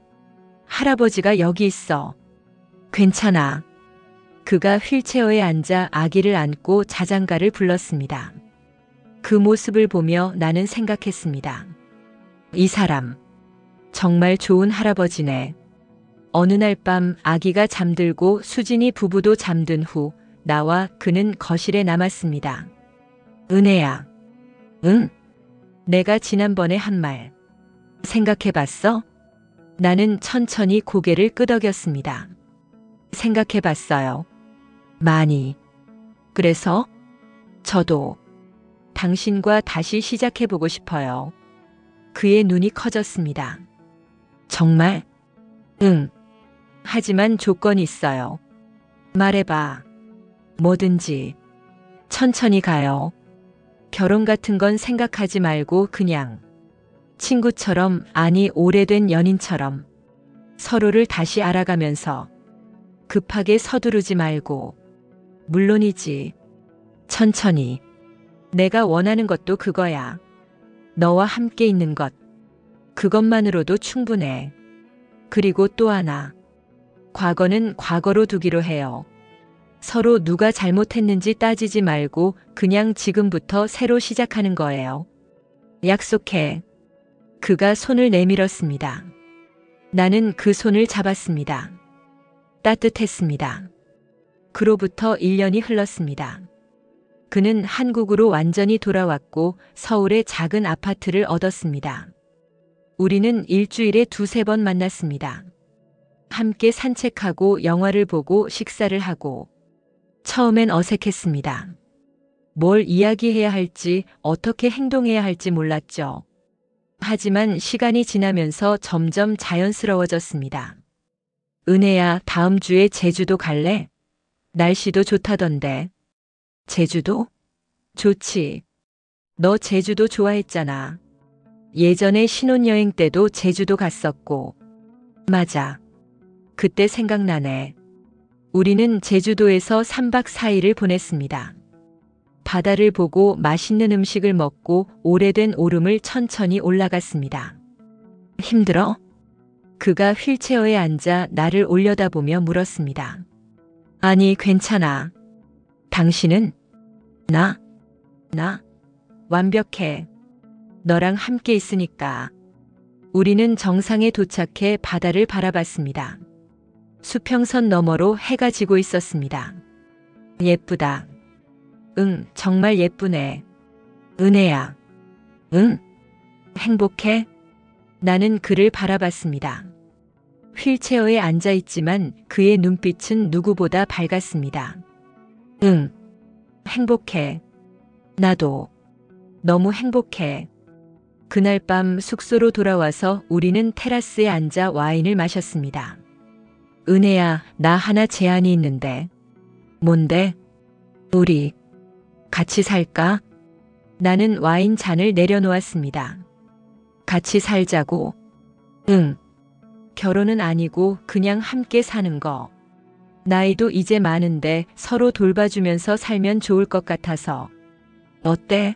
할아버지가 여기 있어. 괜찮아. 그가 휠체어에 앉아 아기를 안고 자장가를 불렀습니다. 그 모습을 보며 나는 생각했습니다. 이 사람. 정말 좋은 할아버지네. 어느 날 밤 아기가 잠들고 수진이 부부도 잠든 후 나와 그는 거실에 남았습니다. 은혜야. 응? 내가 지난번에 한 말 생각해봤어? 나는 천천히 고개를 끄덕였습니다. 생각해봤어요. 많이. 그래서 저도 당신과 다시 시작해보고 싶어요. 그의 눈이 커졌습니다. 정말? 응. 하지만 조건이 있어요. 말해봐. 뭐든지. 천천히 가요. 결혼 같은 건 생각하지 말고 그냥 친구처럼, 아니 오래된 연인처럼 서로를 다시 알아가면서 급하게 서두르지 말고. 물론이지. 천천히. 내가 원하는 것도 그거야. 너와 함께 있는 것. 그것만으로도 충분해. 그리고 또 하나. 과거는 과거로 두기로 해요. 서로 누가 잘못했는지 따지지 말고 그냥 지금부터 새로 시작하는 거예요. 약속해. 그가 손을 내밀었습니다. 나는 그 손을 잡았습니다. 따뜻했습니다. 그로부터 1년이 흘렀습니다. 그는 한국으로 완전히 돌아왔고 서울의 작은 아파트를 얻었습니다. 우리는 일주일에 2~3번 만났습니다. 함께 산책하고 영화를 보고 식사를 하고. 처음엔 어색했습니다. 뭘 이야기해야 할지, 어떻게 행동해야 할지 몰랐죠. 하지만 시간이 지나면서 점점 자연스러워졌습니다. 은혜야, 다음 주에 제주도 갈래? 날씨도 좋다던데. 제주도? 좋지. 너 제주도 좋아했잖아. 예전에 신혼여행 때도 제주도 갔었고. 맞아. 그때 생각나네. 우리는 제주도에서 3박 4일을 보냈습니다. 바다를 보고 맛있는 음식을 먹고 오래된 오름을 천천히 올라갔습니다. 힘들어? 그가 휠체어에 앉아 나를 올려다보며 물었습니다. 아니, 괜찮아. 당신은? 나 완벽해. 너랑 함께 있으니까. 우리는 정상에 도착해 바다를 바라봤습니다. 수평선 너머로 해가 지고 있었습니다. 예쁘다. 응, 정말 예쁘네. 은혜야. 응? 행복해? 나는 그를 바라봤습니다. 휠체어에 앉아 있지만 그의 눈빛은 누구보다 밝았습니다. 응, 행복해. 나도. 너무 행복해. 그날 밤 숙소로 돌아와서 우리는 테라스에 앉아 와인을 마셨습니다. 은혜야, 나 하나 제안이 있는데. 뭔데? 우리 같이 살까? 나는 와인 잔을 내려놓았습니다. 같이 살자고? 응. 결혼은 아니고 그냥 함께 사는 거. 나이도 이제 많은데 서로 돌봐주면서 살면 좋을 것 같아서. 어때?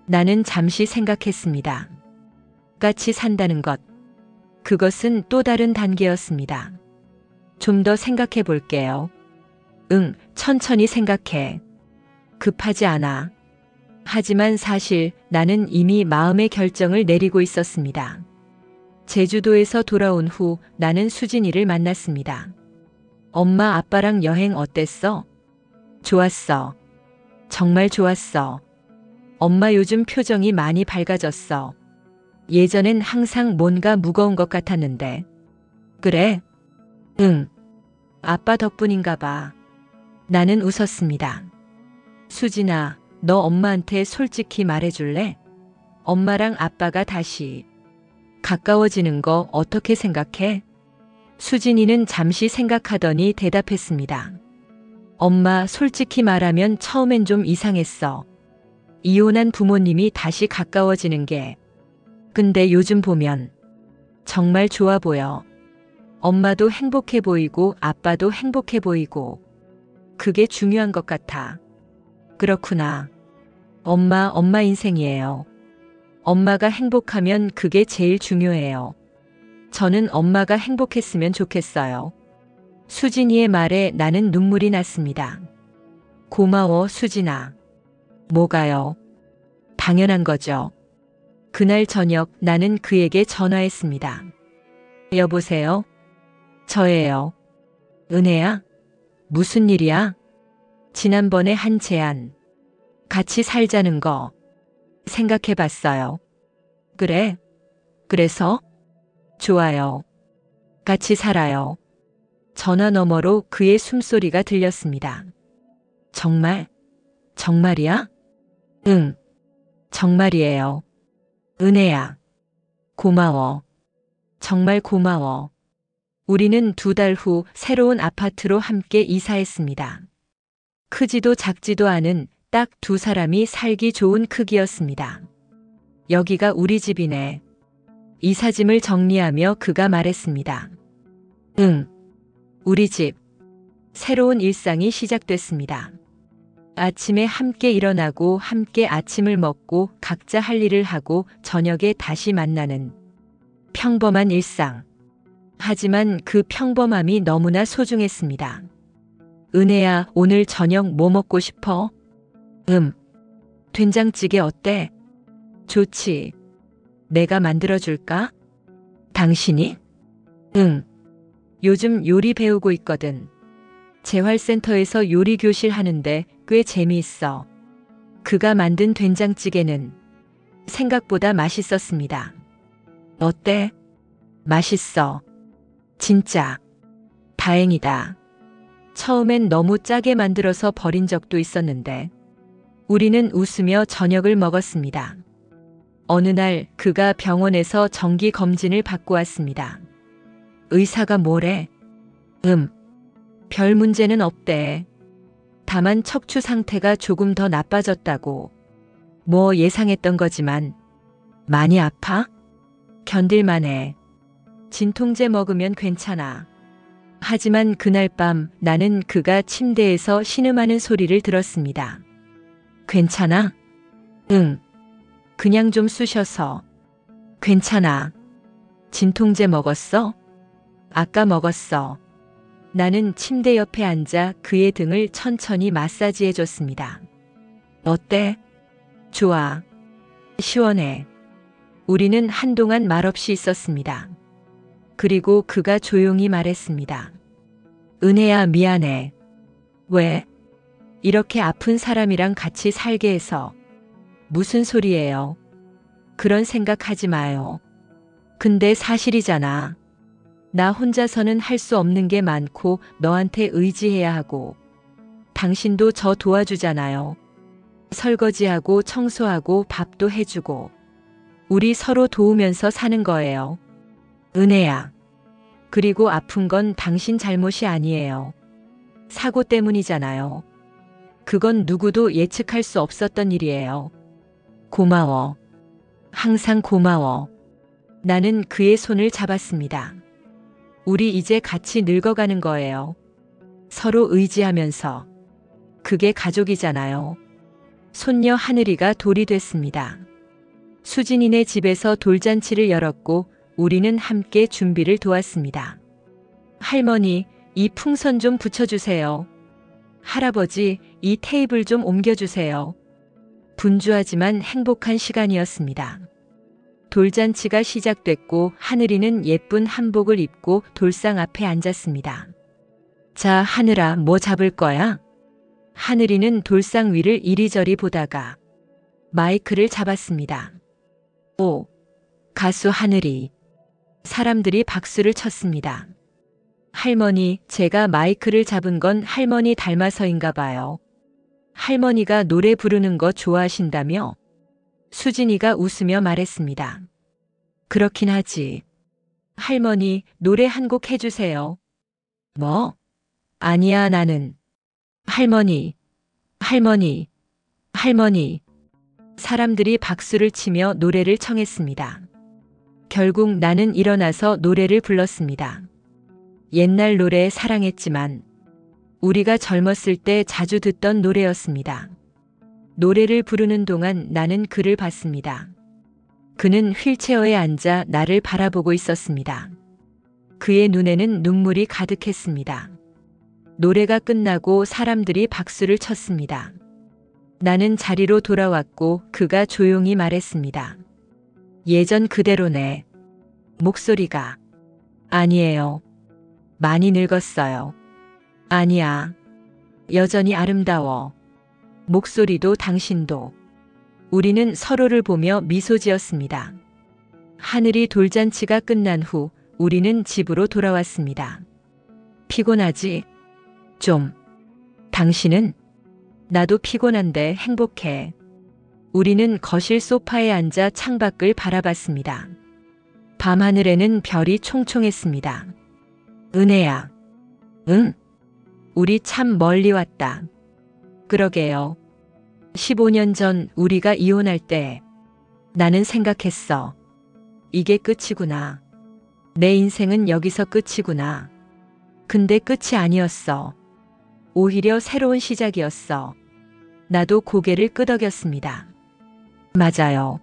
나는 잠시 생각했습니다. 같이 산다는 것. 그것은 또 다른 단계였습니다. 좀 더 생각해 볼게요. 응, 천천히 생각해. 급하지 않아. 하지만 사실 나는 이미 마음의 결정을 내리고 있었습니다. 제주도에서 돌아온 후 나는 수진이를 만났습니다. 엄마 아빠랑 여행 어땠어? 좋았어. 정말 좋았어. 엄마 요즘 표정이 많이 밝아졌어. 예전엔 항상 뭔가 무거운 것 같았는데. 그래? 응. 아빠 덕분인가 봐. 나는 웃었습니다. 수진아, 너 엄마한테 솔직히 말해줄래? 엄마랑 아빠가 다시 가까워지는 거 어떻게 생각해? 수진이는 잠시 생각하더니 대답했습니다. 엄마, 솔직히 말하면 처음엔 좀 이상했어. 이혼한 부모님이 다시 가까워지는 게. 근데 요즘 보면 정말 좋아 보여. 엄마도 행복해 보이고 아빠도 행복해 보이고. 그게 중요한 것 같아. 그렇구나. 엄마 인생이에요. 엄마가 행복하면 그게 제일 중요해요. 저는 엄마가 행복했으면 좋겠어요. 수진이의 말에 나는 눈물이 났습니다. 고마워, 수진아. 뭐가요? 당연한 거죠. 그날 저녁 나는 그에게 전화했습니다. 여보세요? 저예요. 은혜야? 무슨 일이야? 지난번에 한 제안. 같이 살자는 거. 생각해 봤어요. 그래? 그래서? 좋아요. 같이 살아요. 전화 너머로 그의 숨소리가 들렸습니다. 정말? 정말이야? 응. 정말이에요. 은혜야. 고마워. 정말 고마워. 우리는 2달 후 새로운 아파트로 함께 이사했습니다. 크지도 작지도 않은 딱 2사람이 살기 좋은 크기였습니다. 여기가 우리 집이네. 이삿짐을 정리하며 그가 말했습니다. 응. 우리 집. 새로운 일상이 시작됐습니다. 아침에 함께 일어나고 함께 아침을 먹고 각자 할 일을 하고 저녁에 다시 만나는 평범한 일상. 하지만 그 평범함이 너무나 소중했습니다. 은혜야, 오늘 저녁 뭐 먹고 싶어? 된장찌개 어때? 좋지. 내가 만들어줄까? 당신이? 응. 요즘 요리 배우고 있거든. 재활센터에서 요리 교실 하는데 꽤 재미있어. 그가 만든 된장찌개는 생각보다 맛있었습니다. 어때? 맛있어. 진짜. 다행이다. 처음엔 너무 짜게 만들어서 버린 적도 있었는데. 우리는 웃으며 저녁을 먹었습니다. 어느 날 그가 병원에서 정기 검진을 받고 왔습니다. 의사가 뭐래? 별 문제는 없대. 다만 척추 상태가 조금 더 나빠졌다고. 뭐 예상했던 거지만. 많이 아파? 견딜만해. 진통제 먹으면 괜찮아. 하지만 그날 밤 나는 그가 침대에서 신음하는 소리를 들었습니다. 괜찮아? 응. 그냥 좀 쑤셔서. 괜찮아. 진통제 먹었어? 아까 먹었어. 나는 침대 옆에 앉아 그의 등을 천천히 마사지해 줬습니다. 어때? 좋아. 시원해. 우리는 한동안 말없이 있었습니다. 그리고 그가 조용히 말했습니다. 은혜야, 미안해. 왜? 이렇게 아픈 사람이랑 같이 살게 해서. 무슨 소리예요? 그런 생각하지 마요. 근데 사실이잖아. 나 혼자서는 할 수 없는 게 많고 너한테 의지해야 하고. 당신도 저 도와주잖아요. 설거지하고 청소하고 밥도 해주고. 우리 서로 도우면서 사는 거예요. 은혜야. 그리고 아픈 건 당신 잘못이 아니에요. 사고 때문이잖아요. 그건 누구도 예측할 수 없었던 일이에요. 고마워. 항상 고마워. 나는 그의 손을 잡았습니다. 우리 이제 같이 늙어가는 거예요. 서로 의지하면서. 그게 가족이잖아요. 손녀 하늘이가 돌이 됐습니다. 수진이네 집에서 돌잔치를 열었고 우리는 함께 준비를 도왔습니다. 할머니, 이 풍선 좀 붙여주세요. 할아버지, 이 테이블 좀 옮겨주세요. 분주하지만 행복한 시간이었습니다. 돌잔치가 시작됐고 하늘이는 예쁜 한복을 입고 돌상 앞에 앉았습니다. 자, 하늘아, 뭐 잡을 거야? 하늘이는 돌상 위를 이리저리 보다가 마이크를 잡았습니다. 오, 가수 하늘이. 사람들이 박수를 쳤습니다. 할머니, 제가 마이크를 잡은 건 할머니 닮아서인가 봐요. 할머니가 노래 부르는 거 좋아하신다며? 수진이가 웃으며 말했습니다. 그렇긴 하지. 할머니, 노래 한 곡 해주세요. 뭐? 아니야, 나는. 할머니, 할머니, 할머니. 사람들이 박수를 치며 노래를 청했습니다. 결국 나는 일어나서 노래를 불렀습니다. 옛날 노래 사랑했지만 우리가 젊었을 때 자주 듣던 노래였습니다. 노래를 부르는 동안 나는 그를 봤습니다. 그는 휠체어에 앉아 나를 바라보고 있었습니다. 그의 눈에는 눈물이 가득했습니다. 노래가 끝나고 사람들이 박수를 쳤습니다. 나는 자리로 돌아왔고 그가 조용히 말했습니다. 예전 그대로네. 목소리가. 아니에요. 많이 늙었어요. 아니야. 여전히 아름다워. 목소리도 당신도. 우리는 서로를 보며 미소 지었습니다. 하늘이 돌잔치가 끝난 후 우리는 집으로 돌아왔습니다. 피곤하지? 좀. 당신은? 나도 피곤한데 행복해. 우리는 거실 소파에 앉아 창밖을 바라봤습니다. 밤하늘에는 별이 총총했습니다. 은혜야. 응? 우리 참 멀리 왔다. 그러게요. 15년 전 우리가 이혼할 때 나는 생각했어. 이게 끝이구나. 내 인생은 여기서 끝이구나. 근데 끝이 아니었어. 오히려 새로운 시작이었어. 나도 고개를 끄덕였습니다. 맞아요.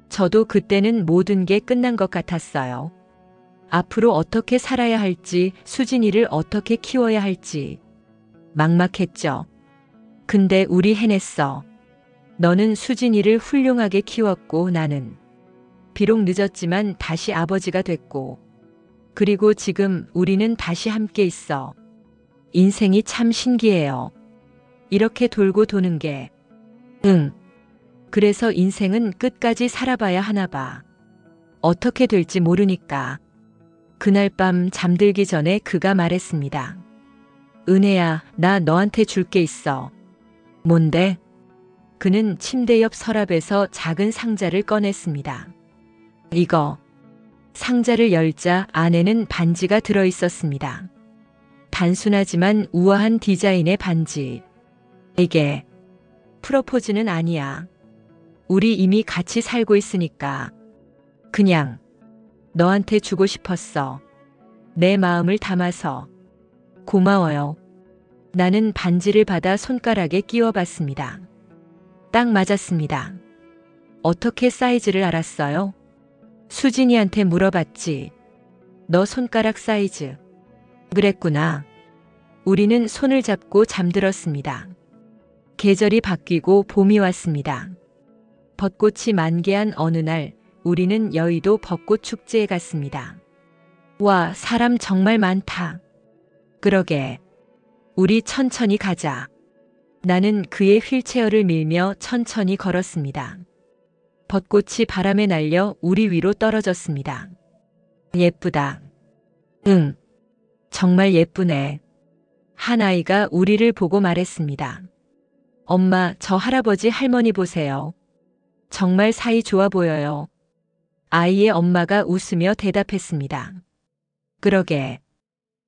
저도 그때는 모든 게 끝난 것 같았어요. 앞으로 어떻게 살아야 할지, 수진이를 어떻게 키워야 할지 막막했죠. 근데 우리 해냈어. 너는 수진이를 훌륭하게 키웠고 나는 비록 늦었지만 다시 아버지가 됐고, 그리고 지금 우리는 다시 함께 있어. 인생이 참 신기해요. 이렇게 돌고 도는 게. 응. 그래서 인생은 끝까지 살아봐야 하나 봐. 어떻게 될지 모르니까. 그날 밤 잠들기 전에 그가 말했습니다. 은혜야, 나 너한테 줄 게 있어. 뭔데? 그는 침대 옆 서랍에서 작은 상자를 꺼냈습니다. 이거. 상자를 열자 안에는 반지가 들어 있었습니다. 단순하지만 우아한 디자인의 반지. 이게 프로포즈는 아니야. 우리 이미 같이 살고 있으니까. 그냥 너한테 주고 싶었어. 내 마음을 담아서. 고마워요. 나는 반지를 받아 손가락에 끼워봤습니다. 딱 맞았습니다. 어떻게 사이즈를 알았어요? 수진이한테 물어봤지. 너 손가락 사이즈. 그랬구나. 우리는 손을 잡고 잠들었습니다. 계절이 바뀌고 봄이 왔습니다. 벚꽃이 만개한 어느 날 우리는 여의도 벚꽃 축제에 갔습니다. 와, 사람 정말 많다. 그러게. 우리 천천히 가자. 나는 그의 휠체어를 밀며 천천히 걸었습니다. 벚꽃이 바람에 날려 우리 위로 떨어졌습니다. 예쁘다. 응. 정말 예쁘네. 한 아이가 우리를 보고 말했습니다. 엄마, 저 할아버지 할머니 보세요. 정말 사이 좋아 보여요. 아이의 엄마가 웃으며 대답했습니다. 그러게.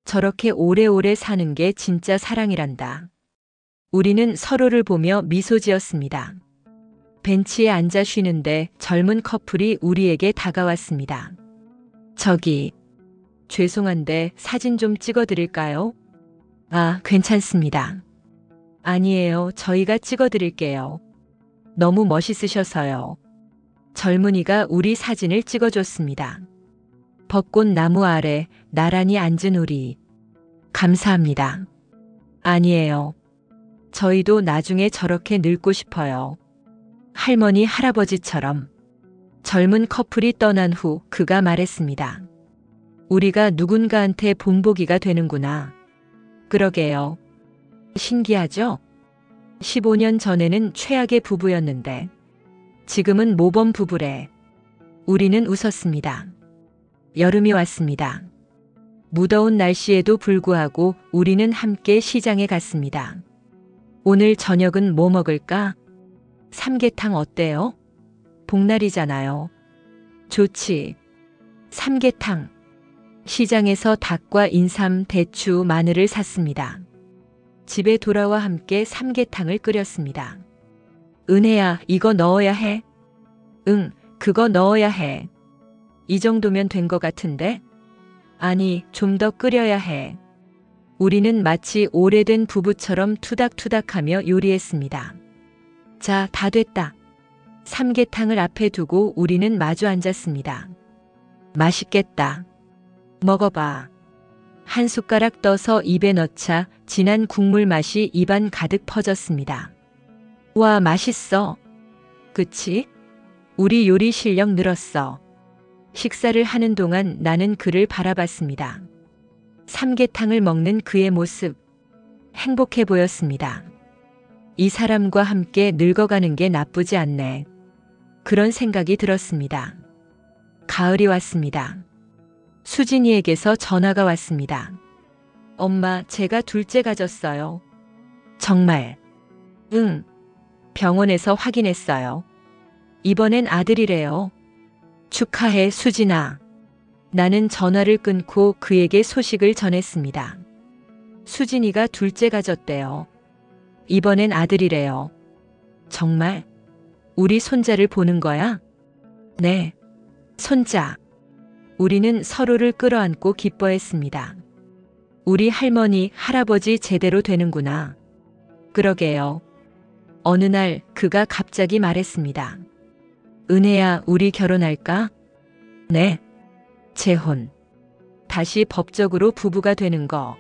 저렇게 오래오래 사는 게 진짜 사랑이란다. 우리는 서로를 보며 미소 지었습니다. 벤치에 앉아 쉬는데 젊은 커플이 우리에게 다가왔습니다. 저기, 죄송한데 사진 좀 찍어드릴까요? 아, 괜찮습니다. 아니에요. 저희가 찍어드릴게요. 너무 멋있으셔서요. 젊은이가 우리 사진을 찍어줬습니다. 벚꽃 나무 아래 나란히 앉은 우리. 감사합니다. 아니에요. 저희도 나중에 저렇게 늙고 싶어요. 할머니, 할아버지처럼. 젊은 커플이 떠난 후 그가 말했습니다. 우리가 누군가한테 본보기가 되는구나. 그러게요. 신기하죠? 15년 전에는 최악의 부부였는데 지금은 모범 부부래. 우리는 웃었습니다. 여름이 왔습니다. 무더운 날씨에도 불구하고 우리는 함께 시장에 갔습니다. 오늘 저녁은 뭐 먹을까? 삼계탕 어때요? 복날이잖아요. 좋지. 삼계탕. 시장에서 닭과 인삼, 대추, 마늘을 샀습니다. 집에 돌아와 함께 삼계탕을 끓였습니다. 은혜야, 이거 넣어야 해? 응, 그거 넣어야 해. 이 정도면 된 것 같은데? 아니, 좀 더 끓여야 해. 우리는 마치 오래된 부부처럼 투닥투닥하며 요리했습니다. 자, 다 됐다. 삼계탕을 앞에 두고 우리는 마주 앉았습니다. 맛있겠다. 먹어봐. 한 숟가락 떠서 입에 넣자 진한 국물 맛이 입안 가득 퍼졌습니다. 와, 맛있어. 그치? 우리 요리 실력 늘었어. 식사를 하는 동안 나는 그를 바라봤습니다. 삼계탕을 먹는 그의 모습, 행복해 보였습니다. 이 사람과 함께 늙어가는 게 나쁘지 않네. 그런 생각이 들었습니다. 가을이 왔습니다. 수진이에게서 전화가 왔습니다. 엄마, 제가 둘째 가졌어요. 정말? 응. 병원에서 확인했어요. 이번엔 아들이래요. 축하해, 수진아. 나는 전화를 끊고 그에게 소식을 전했습니다. 수진이가 둘째 가졌대요. 이번엔 아들이래요. 정말? 우리 손자를 보는 거야? 네. 손자. 우리는 서로를 끌어안고 기뻐했습니다. 우리 할머니, 할아버지 제대로 되는구나. 그러게요. 어느 날 그가 갑자기 말했습니다. 은혜야, 우리 결혼할까? 네. 재혼. 다시 법적으로 부부가 되는 거.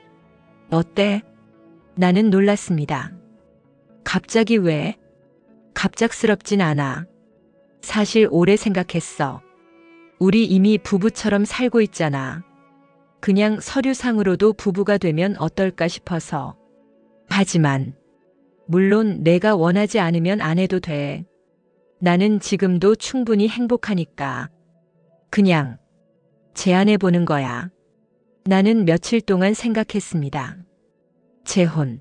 어때? 나는 놀랐습니다. 갑자기 왜? 갑작스럽진 않아. 사실 오래 생각했어. 우리 이미 부부처럼 살고 있잖아. 그냥 서류상으로도 부부가 되면 어떨까 싶어서. 하지만 물론 내가 원하지 않으면 안 해도 돼. 나는 지금도 충분히 행복하니까. 그냥 제안해 보는 거야. 나는 며칠 동안 생각했습니다. 재혼.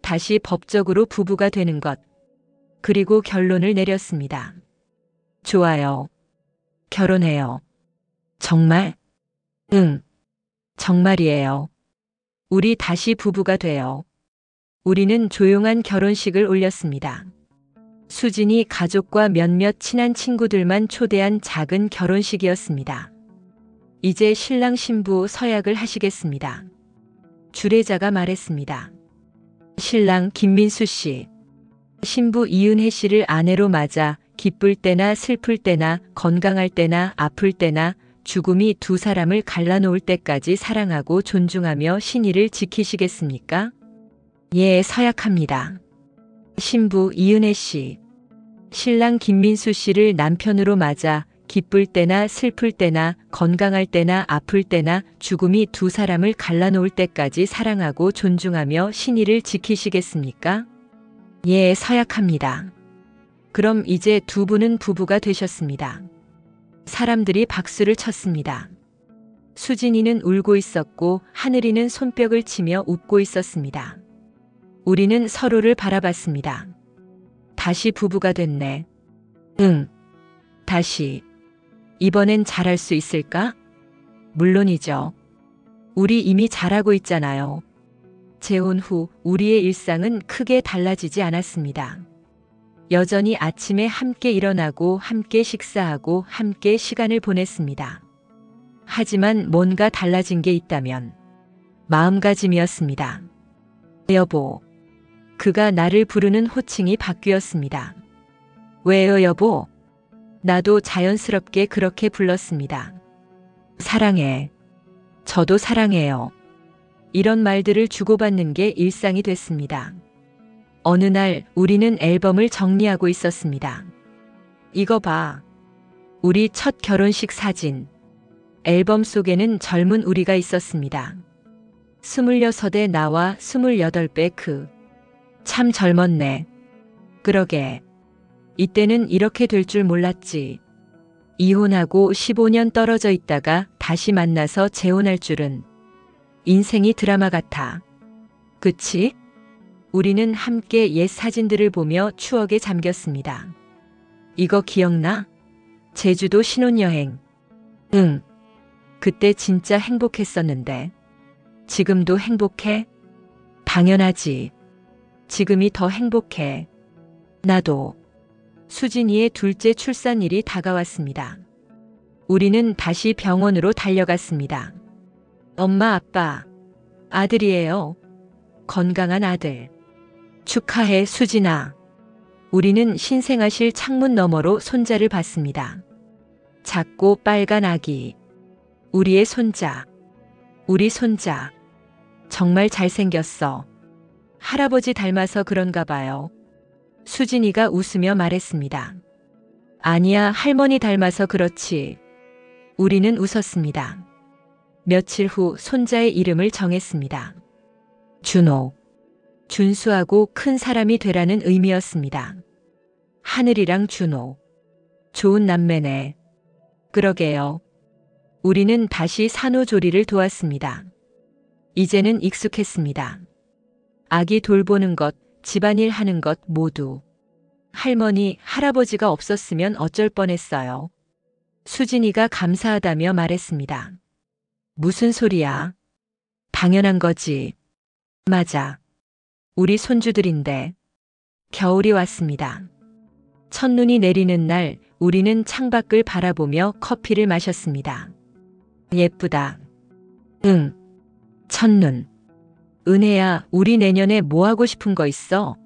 다시 법적으로 부부가 되는 것. 그리고 결론을 내렸습니다. 좋아요. 결혼해요. 정말? 응. 정말이에요. 우리 다시 부부가 돼요. 우리는 조용한 결혼식을 올렸습니다. 수진이 가족과 몇몇 친한 친구들만 초대한 작은 결혼식이었습니다. 이제 신랑 신부 서약을 하시겠습니다. 주례자가 말했습니다. 신랑 김민수 씨, 신부 이은혜 씨를 아내로 맞아 기쁠 때나 슬플 때나 건강할 때나 아플 때나 죽음이 두 사람을 갈라놓을 때까지 사랑하고 존중하며 신의를 지키시겠습니까? 예, 서약합니다. 신부 이은혜 씨, 신랑 김민수 씨를 남편으로 맞아 기쁠 때나 슬플 때나 건강할 때나 아플 때나 죽음이 두 사람을 갈라놓을 때까지 사랑하고 존중하며 신의를 지키시겠습니까? 예, 서약합니다. 그럼 이제 두 분은 부부가 되셨습니다. 사람들이 박수를 쳤습니다. 수진이는 울고 있었고 하늘이는 손뼉을 치며 웃고 있었습니다. 우리는 서로를 바라봤습니다. 다시 부부가 됐네. 응. 다시. 이번엔 잘할 수 있을까? 물론이죠. 우리 이미 잘하고 있잖아요. 재혼 후 우리의 일상은 크게 달라지지 않았습니다. 여전히 아침에 함께 일어나고 함께 식사하고 함께 시간을 보냈습니다. 하지만 뭔가 달라진 게 있다면 마음가짐이었습니다. 여보. 그가 나를 부르는 호칭이 바뀌었습니다. 왜요, 여보? 나도 자연스럽게 그렇게 불렀습니다. 사랑해. 저도 사랑해요. 이런 말들을 주고받는 게 일상이 됐습니다. 어느 날 우리는 앨범을 정리하고 있었습니다. 이거 봐. 우리 첫 결혼식 사진. 앨범 속에는 젊은 우리가 있었습니다. 26에 나와 28배 그. 참 젊었네. 그러게. 이때는 이렇게 될 줄 몰랐지. 이혼하고 15년 떨어져 있다가 다시 만나서 재혼할 줄은. 인생이 드라마 같아. 그치? 우리는 함께 옛 사진들을 보며 추억에 잠겼습니다. 이거 기억나? 제주도 신혼여행. 응. 그때 진짜 행복했었는데. 지금도 행복해? 당연하지. 지금이 더 행복해. 나도. 수진이의 둘째 출산일이 다가왔습니다. 우리는 다시 병원으로 달려갔습니다. 엄마, 아빠. 아들이에요. 건강한 아들. 축하해, 수진아. 우리는 신생아실 창문 너머로 손자를 봤습니다. 작고 빨간 아기. 우리의 손자. 우리 손자. 정말 잘생겼어. 할아버지 닮아서 그런가 봐요. 수진이가 웃으며 말했습니다. 아니야, 할머니 닮아서 그렇지. 우리는 웃었습니다. 며칠 후 손자의 이름을 정했습니다. 준호. 준수하고 큰 사람이 되라는 의미였습니다. 하늘이랑 준호. 좋은 남매네. 그러게요. 우리는 다시 산후조리를 도왔습니다. 이제는 익숙했습니다. 아기 돌보는 것, 집안일 하는 것 모두. 할머니, 할아버지가 없었으면 어쩔 뻔했어요. 수진이가 감사하다며 말했습니다. 무슨 소리야? 당연한 거지. 맞아. 우리 손주들인데. 겨울이 왔습니다. 첫눈이 내리는 날 우리는 창밖을 바라보며 커피를 마셨습니다. 예쁘다. 응. 첫눈. 은혜야, 우리 내년에 뭐 하고 싶은 거 있어?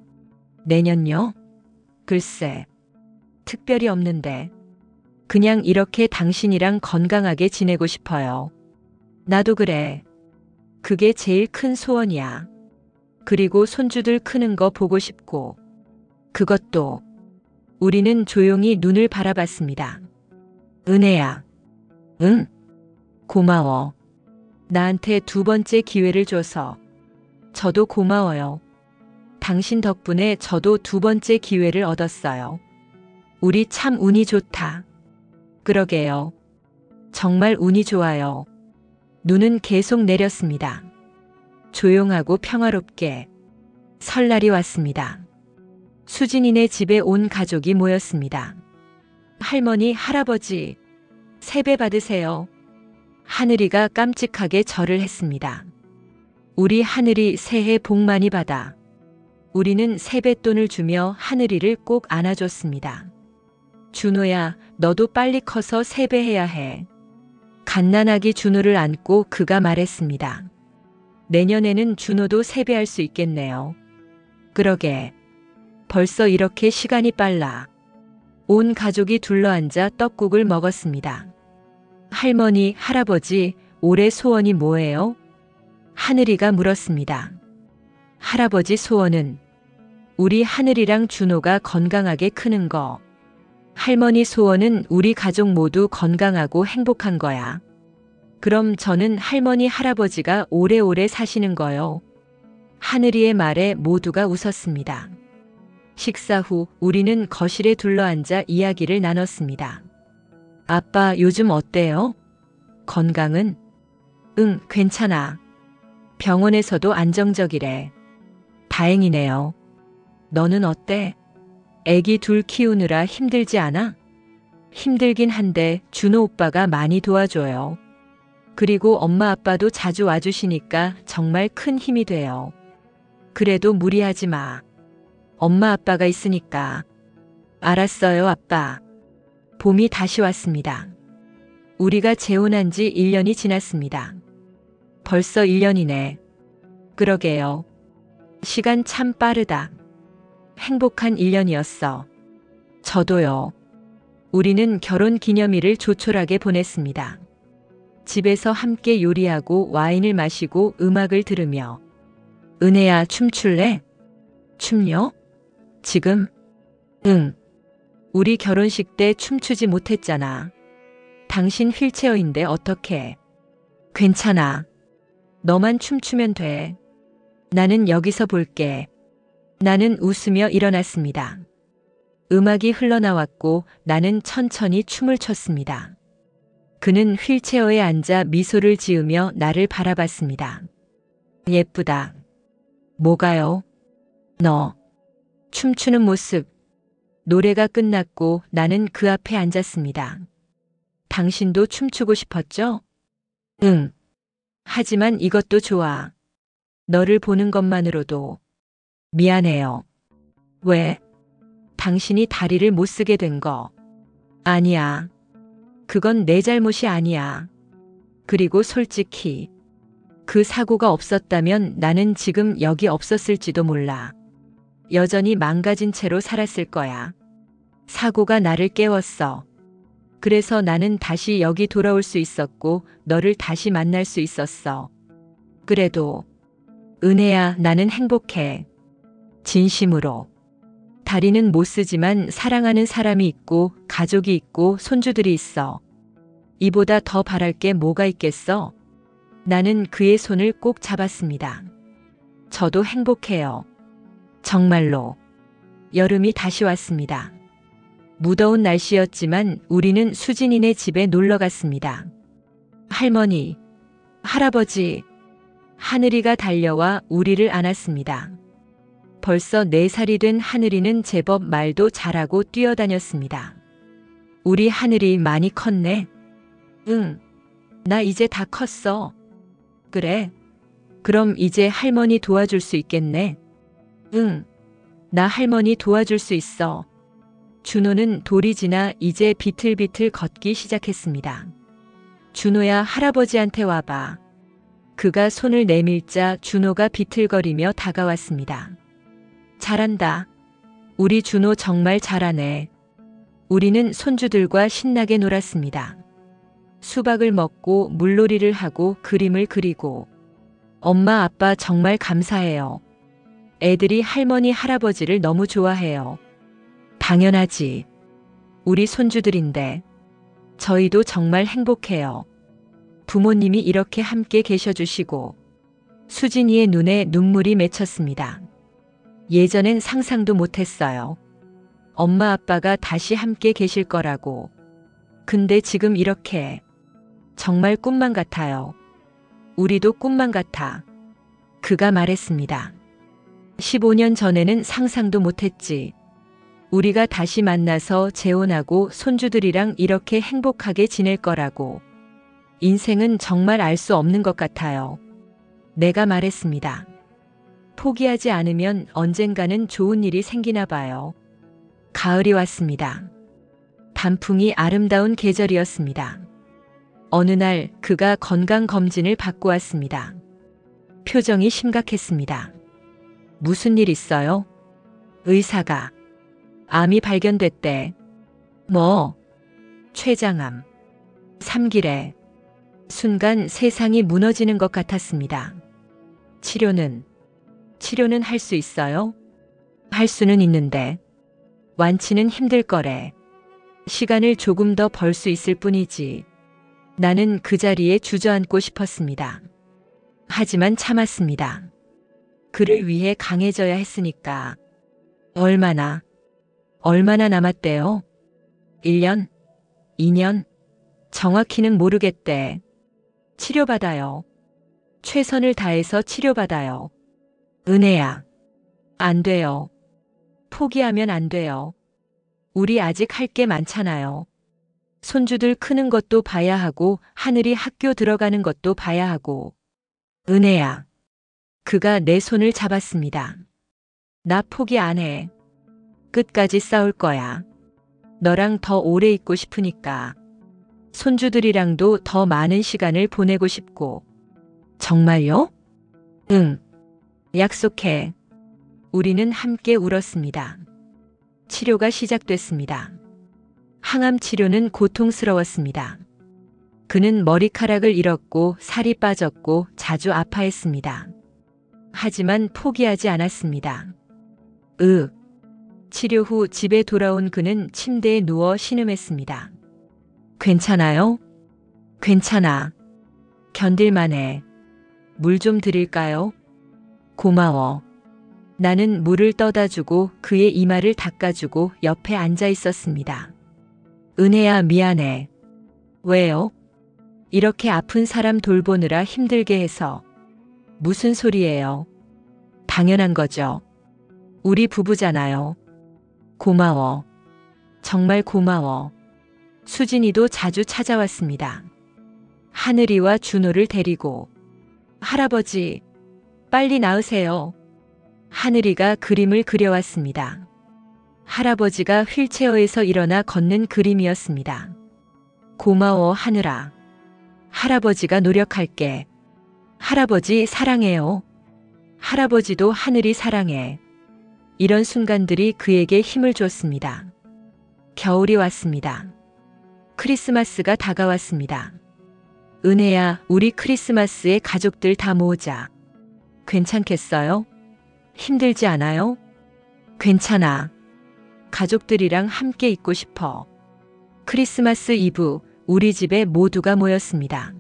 내년요? 글쎄. 특별히 없는데. 그냥 이렇게 당신이랑 건강하게 지내고 싶어요. 나도 그래. 그게 제일 큰 소원이야. 그리고 손주들 크는 거 보고 싶고. 그것도. 우리는 조용히 눈을 바라봤습니다. 은혜야. 응? 고마워. 나한테 두 번째 기회를 줘서. 저도 고마워요. 당신 덕분에 저도 두 번째 기회를 얻었어요. 우리 참 운이 좋다. 그러게요. 정말 운이 좋아요. 눈은 계속 내렸습니다. 조용하고 평화롭게. 설날이 왔습니다. 수진이네 집에 온 가족이 모였습니다. 할머니, 할아버지, 세배 받으세요. 하늘이가 깜찍하게 절을 했습니다. 우리 하늘이 새해 복 많이 받아. 우리는 세뱃돈을 주며 하늘이를 꼭 안아줬습니다. 준호야, 너도 빨리 커서 세배해야 해. 갓난아기 준호를 안고 그가 말했습니다. 내년에는 준호도 세배할 수 있겠네요. 그러게. 벌써 이렇게 시간이 빨라. 온 가족이 둘러앉아 떡국을 먹었습니다. 할머니, 할아버지, 올해 소원이 뭐예요? 하늘이가 물었습니다. 할아버지 소원은 우리 하늘이랑 준호가 건강하게 크는 거. 할머니 소원은 우리 가족 모두 건강하고 행복한 거야. 그럼 저는 할머니, 할아버지가 오래오래 사시는 거요. 하늘이의 말에 모두가 웃었습니다. 식사 후 우리는 거실에 둘러앉아 이야기를 나눴습니다. 아빠 요즘 어때요? 건강은? 응, 괜찮아. 병원에서도 안정적이래. 다행이네요. 너는 어때? 애기 둘 키우느라 힘들지 않아? 힘들긴 한데 준호 오빠가 많이 도와줘요. 그리고 엄마 아빠도 자주 와주시니까 정말 큰 힘이 돼요. 그래도 무리하지 마. 엄마 아빠가 있으니까. 알았어요, 아빠. 봄이 다시 왔습니다. 우리가 재혼한 지 1년이 지났습니다. 벌써 1년이네. 그러게요. 시간 참 빠르다. 행복한 1년이었어. 저도요. 우리는 결혼 기념일을 조촐하게 보냈습니다. 집에서 함께 요리하고 와인을 마시고 음악을 들으며. 은혜야, 춤출래? 춤요? 지금? 응. 우리 결혼식 때 춤추지 못했잖아. 당신 휠체어인데 어떡해. 괜찮아. 너만 춤추면 돼. 나는 여기서 볼게. 나는 웃으며 일어났습니다. 음악이 흘러나왔고 나는 천천히 춤을 췄습니다. 그는 휠체어에 앉아 미소를 지으며 나를 바라봤습니다. 예쁘다. 뭐가요? 너. 춤추는 모습. 노래가 끝났고 나는 그 앞에 앉았습니다. 당신도 춤추고 싶었죠? 응. 하지만 이것도 좋아. 너를 보는 것만으로도. 미안해요. 왜? 당신이 다리를 못 쓰게 된 거. 아니야. 그건 내 잘못이 아니야. 그리고 솔직히 그 사고가 없었다면 나는 지금 여기 없었을지도 몰라. 여전히 망가진 채로 살았을 거야. 사고가 나를 깨웠어. 그래서 나는 다시 여기 돌아올 수 있었고 너를 다시 만날 수 있었어. 그래도 은혜야, 나는 행복해. 진심으로. 다리는 못 쓰지만 사랑하는 사람이 있고 가족이 있고 손주들이 있어. 이보다 더 바랄 게 뭐가 있겠어? 나는 그의 손을 꼭 잡았습니다. 저도 행복해요. 정말로. 여름이 다시 왔습니다. 무더운 날씨였지만 우리는 수진이네 집에 놀러 갔습니다. 할머니, 할아버지, 하늘이가 달려와 우리를 안았습니다. 벌써 4살이 된 하늘이는 제법 말도 잘하고 뛰어다녔습니다. 우리 하늘이 많이 컸네. 응, 나 이제 다 컸어. 그래? 그럼 이제 할머니 도와줄 수 있겠네. 응, 나 할머니 도와줄 수 있어. 준호는 돌이 지나 이제 비틀비틀 걷기 시작했습니다. 준호야, 할아버지한테 와봐. 그가 손을 내밀자 준호가 비틀거리며 다가왔습니다. 잘한다. 우리 준호 정말 잘하네. 우리는 손주들과 신나게 놀았습니다. 수박을 먹고 물놀이를 하고 그림을 그리고. 엄마, 아빠 정말 감사해요. 애들이 할머니, 할아버지를 너무 좋아해요. 당연하지. 우리 손주들인데. 저희도 정말 행복해요. 부모님이 이렇게 함께 계셔주시고. 수진이의 눈에 눈물이 맺혔습니다. 예전엔 상상도 못했어요. 엄마 아빠가 다시 함께 계실 거라고. 근데 지금 이렇게. 정말 꿈만 같아요. 우리도 꿈만 같아. 그가 말했습니다. 15년 전에는 상상도 못했지. 우리가 다시 만나서 재혼하고 손주들이랑 이렇게 행복하게 지낼 거라고. 인생은 정말 알 수 없는 것 같아요. 내가 말했습니다. 포기하지 않으면 언젠가는 좋은 일이 생기나 봐요. 가을이 왔습니다. 단풍이 아름다운 계절이었습니다. 어느 날 그가 건강검진을 받고 왔습니다. 표정이 심각했습니다. 무슨 일 있어요? 의사가 암이 발견됐대. 뭐? 췌장암. 3기래. 순간 세상이 무너지는 것 같았습니다. 치료는 할 수 있어요? 할 수는 있는데 완치는 힘들 거래. 시간을 조금 더 벌 수 있을 뿐이지. 나는 그 자리에 주저앉고 싶었습니다. 하지만 참았습니다. 그를 위해 강해져야 했으니까. 얼마나 남았대요? 1년? 2년? 정확히는 모르겠대. 치료받아요. 최선을 다해서 치료받아요. 은혜야. 안 돼요. 포기하면 안 돼요. 우리 아직 할 게 많잖아요. 손주들 크는 것도 봐야 하고 하늘이 학교 들어가는 것도 봐야 하고. 은혜야. 그가 내 손을 잡았습니다. 나 포기 안 해. 끝까지 싸울 거야. 너랑 더 오래 있고 싶으니까. 손주들이랑도 더 많은 시간을 보내고 싶고. 정말요? 응. 약속해. 우리는 함께 울었습니다. 치료가 시작됐습니다. 항암 치료는 고통스러웠습니다. 그는 머리카락을 잃었고 살이 빠졌고 자주 아파했습니다. 하지만 포기하지 않았습니다. 치료 후 집에 돌아온 그는 침대에 누워 신음했습니다. 괜찮아요? 괜찮아. 견딜만해. 물 좀 드릴까요? 고마워. 나는 물을 떠다 주고 그의 이마를 닦아주고 옆에 앉아 있었습니다. 은혜야, 미안해. 왜요? 이렇게 아픈 사람 돌보느라 힘들게 해서. 무슨 소리예요? 당연한 거죠. 우리 부부잖아요. 고마워. 정말 고마워. 수진이도 자주 찾아왔습니다. 하늘이와 준호를 데리고. 할아버지, 빨리 나으세요. 하늘이가 그림을 그려왔습니다. 할아버지가 휠체어에서 일어나 걷는 그림이었습니다. 고마워, 하늘아. 할아버지가 노력할게. 할아버지 사랑해요. 할아버지도 하늘이 사랑해. 이런 순간들이 그에게 힘을 줬습니다. 겨울이 왔습니다. 크리스마스가 다가왔습니다. 은혜야, 우리 크리스마스에 가족들 다 모으자. 괜찮겠어요? 힘들지 않아요? 괜찮아. 가족들이랑 함께 있고 싶어. 크리스마스 이브 우리 집에 모두가 모였습니다.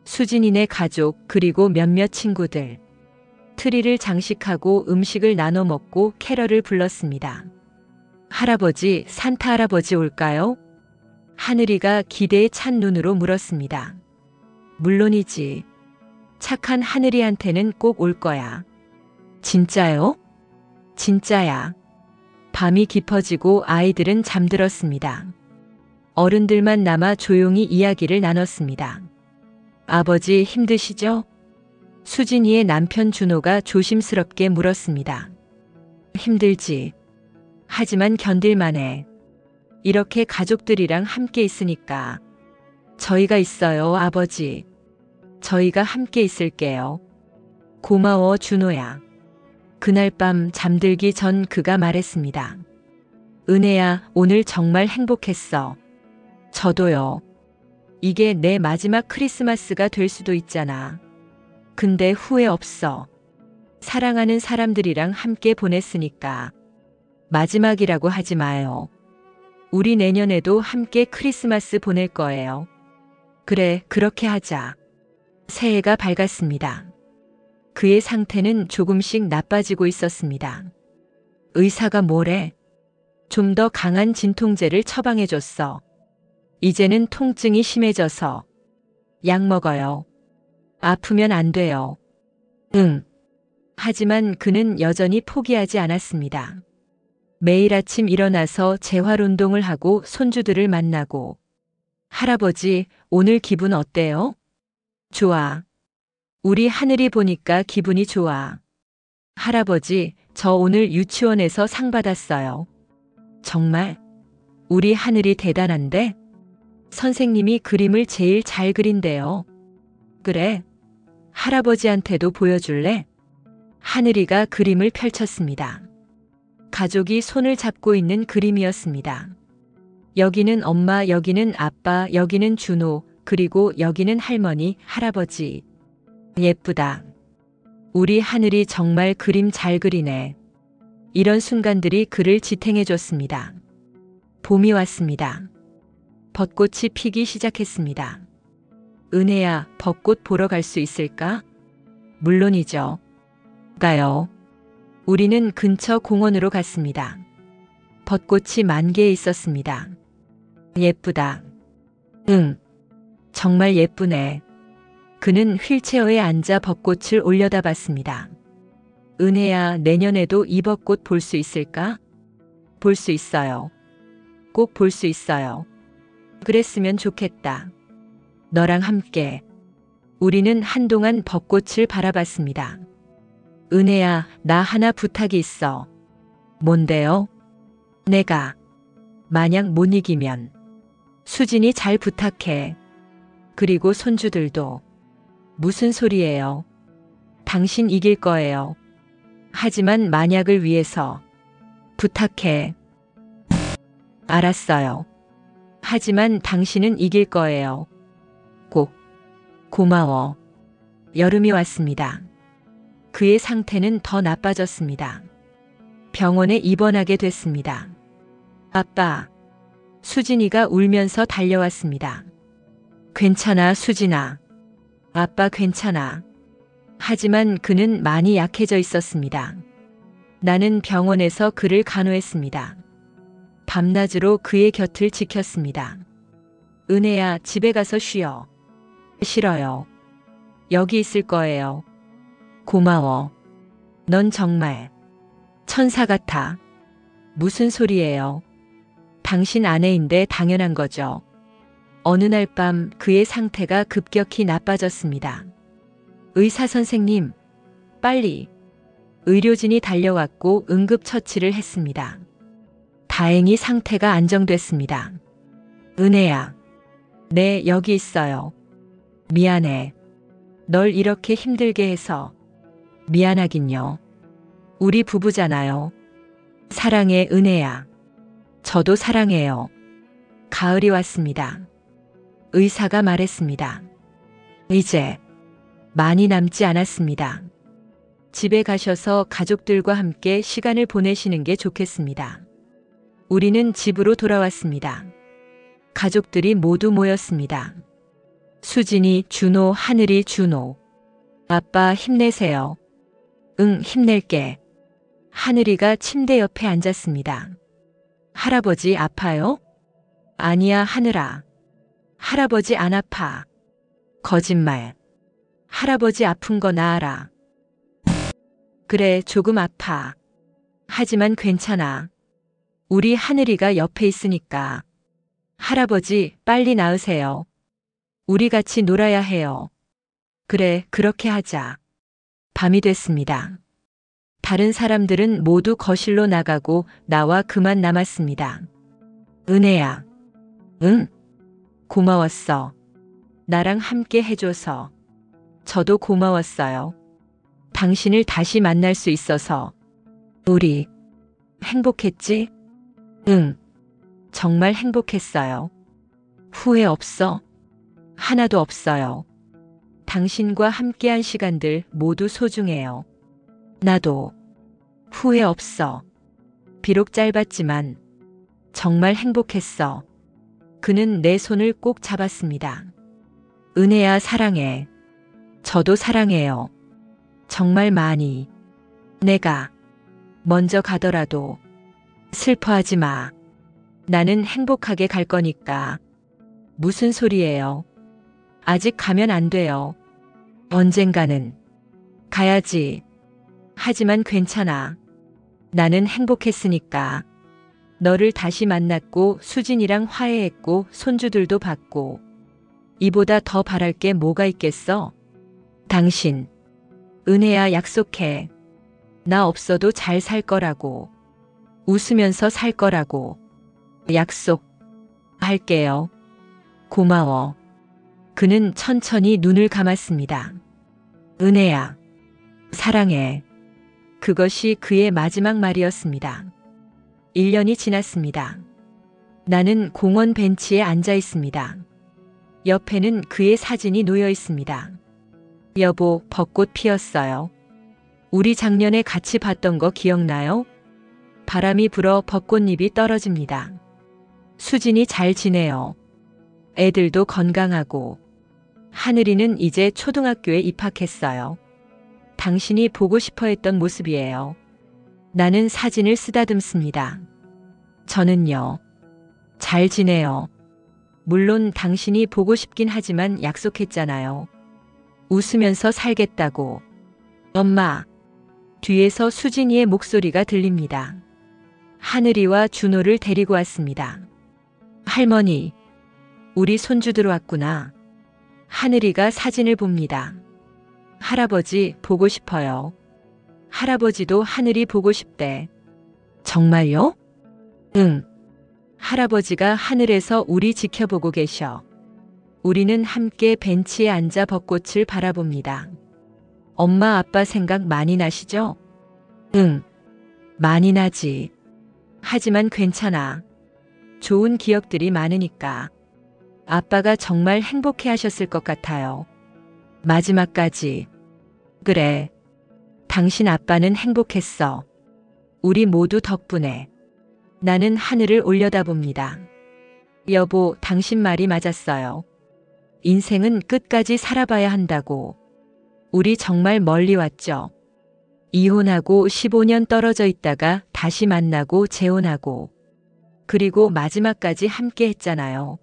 수진이네 가족 그리고 몇몇 친구들. 트리를 장식하고 음식을 나눠 먹고 캐럴을 불렀습니다. 할아버지, 산타 할아버지 올까요? 하늘이가 기대에 찬 눈으로 물었습니다. 물론이지. 착한 하늘이한테는 꼭 올 거야. 진짜요? 진짜야. 밤이 깊어지고 아이들은 잠들었습니다. 어른들만 남아 조용히 이야기를 나눴습니다. 아버지 힘드시죠? 수진이의 남편 준호가 조심스럽게 물었습니다. 힘들지. 하지만 견딜만해. 이렇게 가족들이랑 함께 있으니까. 저희가 있어요, 아버지. 저희가 함께 있을게요. 고마워, 준호야. 그날 밤 잠들기 전 그가 말했습니다. 은혜야, 오늘 정말 행복했어. 저도요. 이게 내 마지막 크리스마스가 될 수도 있잖아. 근데 후회 없어. 사랑하는 사람들이랑 함께 보냈으니까. 마지막이라고 하지 마요. 우리 내년에도 함께 크리스마스 보낼 거예요. 그래, 그렇게 하자. 새해가 밝았습니다. 그의 상태는 조금씩 나빠지고 있었습니다. 의사가 뭐래? 좀 더 강한 진통제를 처방해줬어. 이제는 통증이 심해져서. 약 먹어요. 아프면 안 돼요. 응. 하지만 그는 여전히 포기하지 않았습니다. 매일 아침 일어나서 재활 운동을 하고 손주들을 만나고. 할아버지, 오늘 기분 어때요? 좋아. 우리 하늘이 보니까 기분이 좋아. 할아버지, 저 오늘 유치원에서 상 받았어요. 정말? 우리 하늘이 대단한데? 선생님이 그림을 제일 잘 그린대요. 그래? 할아버지한테도 보여줄래? 하늘이가 그림을 펼쳤습니다. 가족이 손을 잡고 있는 그림이었습니다. 여기는 엄마, 여기는 아빠, 여기는 준호, 그리고 여기는 할머니, 할아버지. 예쁘다. 우리 하늘이 정말 그림 잘 그리네. 이런 순간들이 그를 지탱해 줬습니다. 봄이 왔습니다. 벚꽃이 피기 시작했습니다. 은혜야, 벚꽃 보러 갈 수 있을까? 물론이죠. 가요. 우리는 근처 공원으로 갔습니다. 벚꽃이 만개에 있었습니다. 예쁘다. 응. 정말 예쁘네. 그는 휠체어에 앉아 벚꽃을 올려다봤습니다. 은혜야, 내년에도 이 벚꽃 볼 수 있을까? 볼 수 있어요. 꼭 볼 수 있어요. 그랬으면 좋겠다. 너랑 함께. 우리는 한동안 벚꽃을 바라봤습니다. 은혜야, 나 하나 부탁이 있어. 뭔데요? 내가 만약 못 이기면 수진이 잘 부탁해. 그리고 손주들도. 무슨 소리예요? 당신 이길 거예요. 하지만 만약을 위해서 부탁해. 알았어요. 하지만 당신은 이길 거예요. 꼭. 고마워. 여름이 왔습니다. 그의 상태는 더 나빠졌습니다. 병원에 입원하게 됐습니다. 아빠. 수진이가 울면서 달려왔습니다. 괜찮아, 수진아. 아빠 괜찮아. 하지만 그는 많이 약해져 있었습니다. 나는 병원에서 그를 간호했습니다. 밤낮으로 그의 곁을 지켰습니다. 은혜야, 집에 가서 쉬어. 싫어요. 여기 있을 거예요. 고마워. 넌 정말 천사 같아. 무슨 소리예요? 당신 아내인데 당연한 거죠. 어느 날 밤 그의 상태가 급격히 나빠졌습니다. 의사 선생님, 빨리. 의료진이 달려왔고 응급처치를 했습니다. 다행히 상태가 안정됐습니다. 은혜야. 네, 여기 있어요. 미안해. 널 이렇게 힘들게 해서. 미안하긴요. 우리 부부잖아요. 사랑해, 은혜야. 저도 사랑해요. 가을이 왔습니다. 의사가 말했습니다. 이제 많이 남지 않았습니다. 집에 가셔서 가족들과 함께 시간을 보내시는 게 좋겠습니다. 우리는 집으로 돌아왔습니다. 가족들이 모두 모였습니다. 수진이, 준호, 하늘이, 준호. 아빠 힘내세요. 응, 힘낼게. 하늘이가 침대 옆에 앉았습니다. 할아버지 아파요? 아니야, 하늘아. 할아버지 안 아파. 거짓말. 할아버지 아픈 거 나 알아. 그래, 조금 아파. 하지만 괜찮아. 우리 하늘이가 옆에 있으니까. 할아버지, 빨리 나으세요. 우리 같이 놀아야 해요. 그래, 그렇게 하자. 밤이 됐습니다. 다른 사람들은 모두 거실로 나가고 나와 그만 남았습니다. 은혜야. 응? 고마웠어. 나랑 함께 해줘서. 저도 고마웠어요. 당신을 다시 만날 수 있어서. 우리 행복했지? 응. 정말 행복했어요. 후회 없어? 하나도 없어요. 당신과 함께한 시간들 모두 소중해요. 나도 후회 없어. 비록 짧았지만 정말 행복했어. 그는 내 손을 꼭 잡았습니다. 은혜야, 사랑해. 저도 사랑해요. 정말 많이. 내가 먼저 가더라도 슬퍼하지 마. 나는 행복하게 갈 거니까. 무슨 소리예요? 아직 가면 안 돼요. 언젠가는 가야지. 하지만 괜찮아. 나는 행복했으니까. 너를 다시 만났고 수진이랑 화해했고 손주들도 봤고. 이보다 더 바랄 게 뭐가 있겠어? 당신. 은혜야, 약속해. 나 없어도 잘 살 거라고. 웃으면서 살 거라고. 약속. 할게요. 고마워. 그는 천천히 눈을 감았습니다. 은혜야. 사랑해. 그것이 그의 마지막 말이었습니다. 1년이 지났습니다. 나는 공원 벤치에 앉아 있습니다. 옆에는 그의 사진이 놓여 있습니다. 여보, 벚꽃 피었어요. 우리 작년에 같이 봤던 거 기억나요? 바람이 불어 벚꽃잎이 떨어집니다. 수진이 잘 지내요. 애들도 건강하고. 하늘이는 이제 초등학교에 입학했어요. 당신이 보고 싶어 했던 모습이에요. 나는 사진을 쓰다듬습니다. 저는요. 잘 지내요. 물론 당신이 보고 싶긴 하지만 약속했잖아요. 웃으면서 살겠다고. 엄마. 뒤에서 수진이의 목소리가 들립니다. 하늘이와 준호를 데리고 왔습니다. 할머니. 우리 손주들 왔구나. 하늘이가 사진을 봅니다. 할아버지 보고 싶어요. 할아버지도 하늘이 보고 싶대. 정말요? 응. 할아버지가 하늘에서 우리 지켜보고 계셔. 우리는 함께 벤치에 앉아 벚꽃을 바라봅니다. 엄마 아빠 생각 많이 나시죠? 응. 많이 나지. 하지만 괜찮아. 좋은 기억들이 많으니까. 아빠가 정말 행복해 하셨을 것 같아요. 마지막까지. 그래. 당신 아빠는 행복했어. 우리 모두 덕분에. 나는 하늘을 올려다봅니다. 여보, 당신 말이 맞았어요. 인생은 끝까지 살아봐야 한다고. 우리 정말 멀리 왔죠. 이혼하고 15년 떨어져 있다가 다시 만나고 재혼하고. 그리고 마지막까지 함께 했잖아요.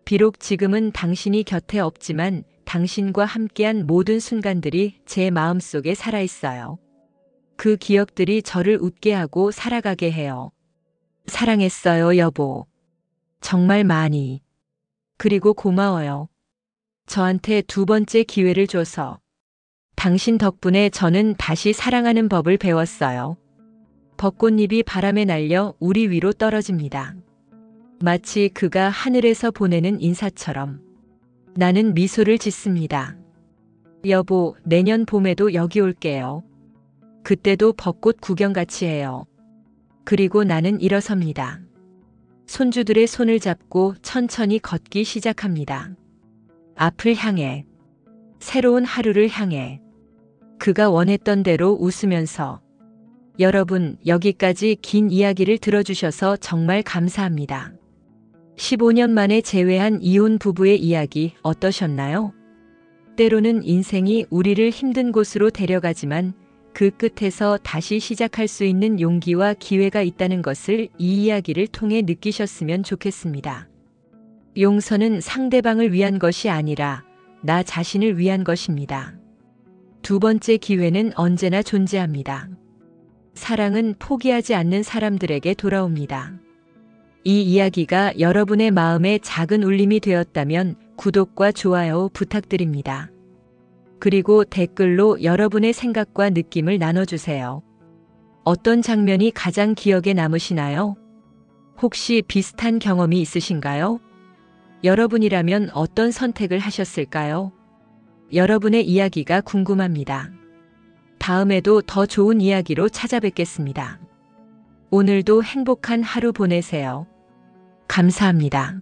비록 지금은 당신이 곁에 없지만 당신과 함께한 모든 순간들이 제 마음속에 살아있어요. 그 기억들이 저를 웃게 하고 살아가게 해요. 사랑했어요, 여보. 정말 많이. 그리고 고마워요. 저한테 두 번째 기회를 줘서. 당신 덕분에 저는 다시 사랑하는 법을 배웠어요. 벚꽃잎이 바람에 날려 우리 위로 떨어집니다. 마치 그가 하늘에서 보내는 인사처럼. 나는 미소를 짓습니다. 여보, 내년 봄에도 여기 올게요. 그때도 벚꽃 구경 같이 해요. 그리고 나는 일어섭니다. 손주들의 손을 잡고 천천히 걷기 시작합니다. 앞을 향해. 새로운 하루를 향해. 그가 원했던 대로 웃으면서. 여러분, 여기까지 긴 이야기를 들어주셔서 정말 감사합니다. 15년 만에 재회한 이혼 부부의 이야기 어떠셨나요? 때로는 인생이 우리를 힘든 곳으로 데려가지만 그 끝에서 다시 시작할 수 있는 용기와 기회가 있다는 것을 이 이야기를 통해 느끼셨으면 좋겠습니다. 용서는 상대방을 위한 것이 아니라 나 자신을 위한 것입니다. 두 번째 기회는 언제나 존재합니다. 사랑은 포기하지 않는 사람들에게 돌아옵니다. 이 이야기가 여러분의 마음에 작은 울림이 되었다면 구독과 좋아요 부탁드립니다. 그리고 댓글로 여러분의 생각과 느낌을 나눠주세요. 어떤 장면이 가장 기억에 남으시나요? 혹시 비슷한 경험이 있으신가요? 여러분이라면 어떤 선택을 하셨을까요? 여러분의 이야기가 궁금합니다. 다음에도 더 좋은 이야기로 찾아뵙겠습니다. 오늘도 행복한 하루 보내세요. 감사합니다.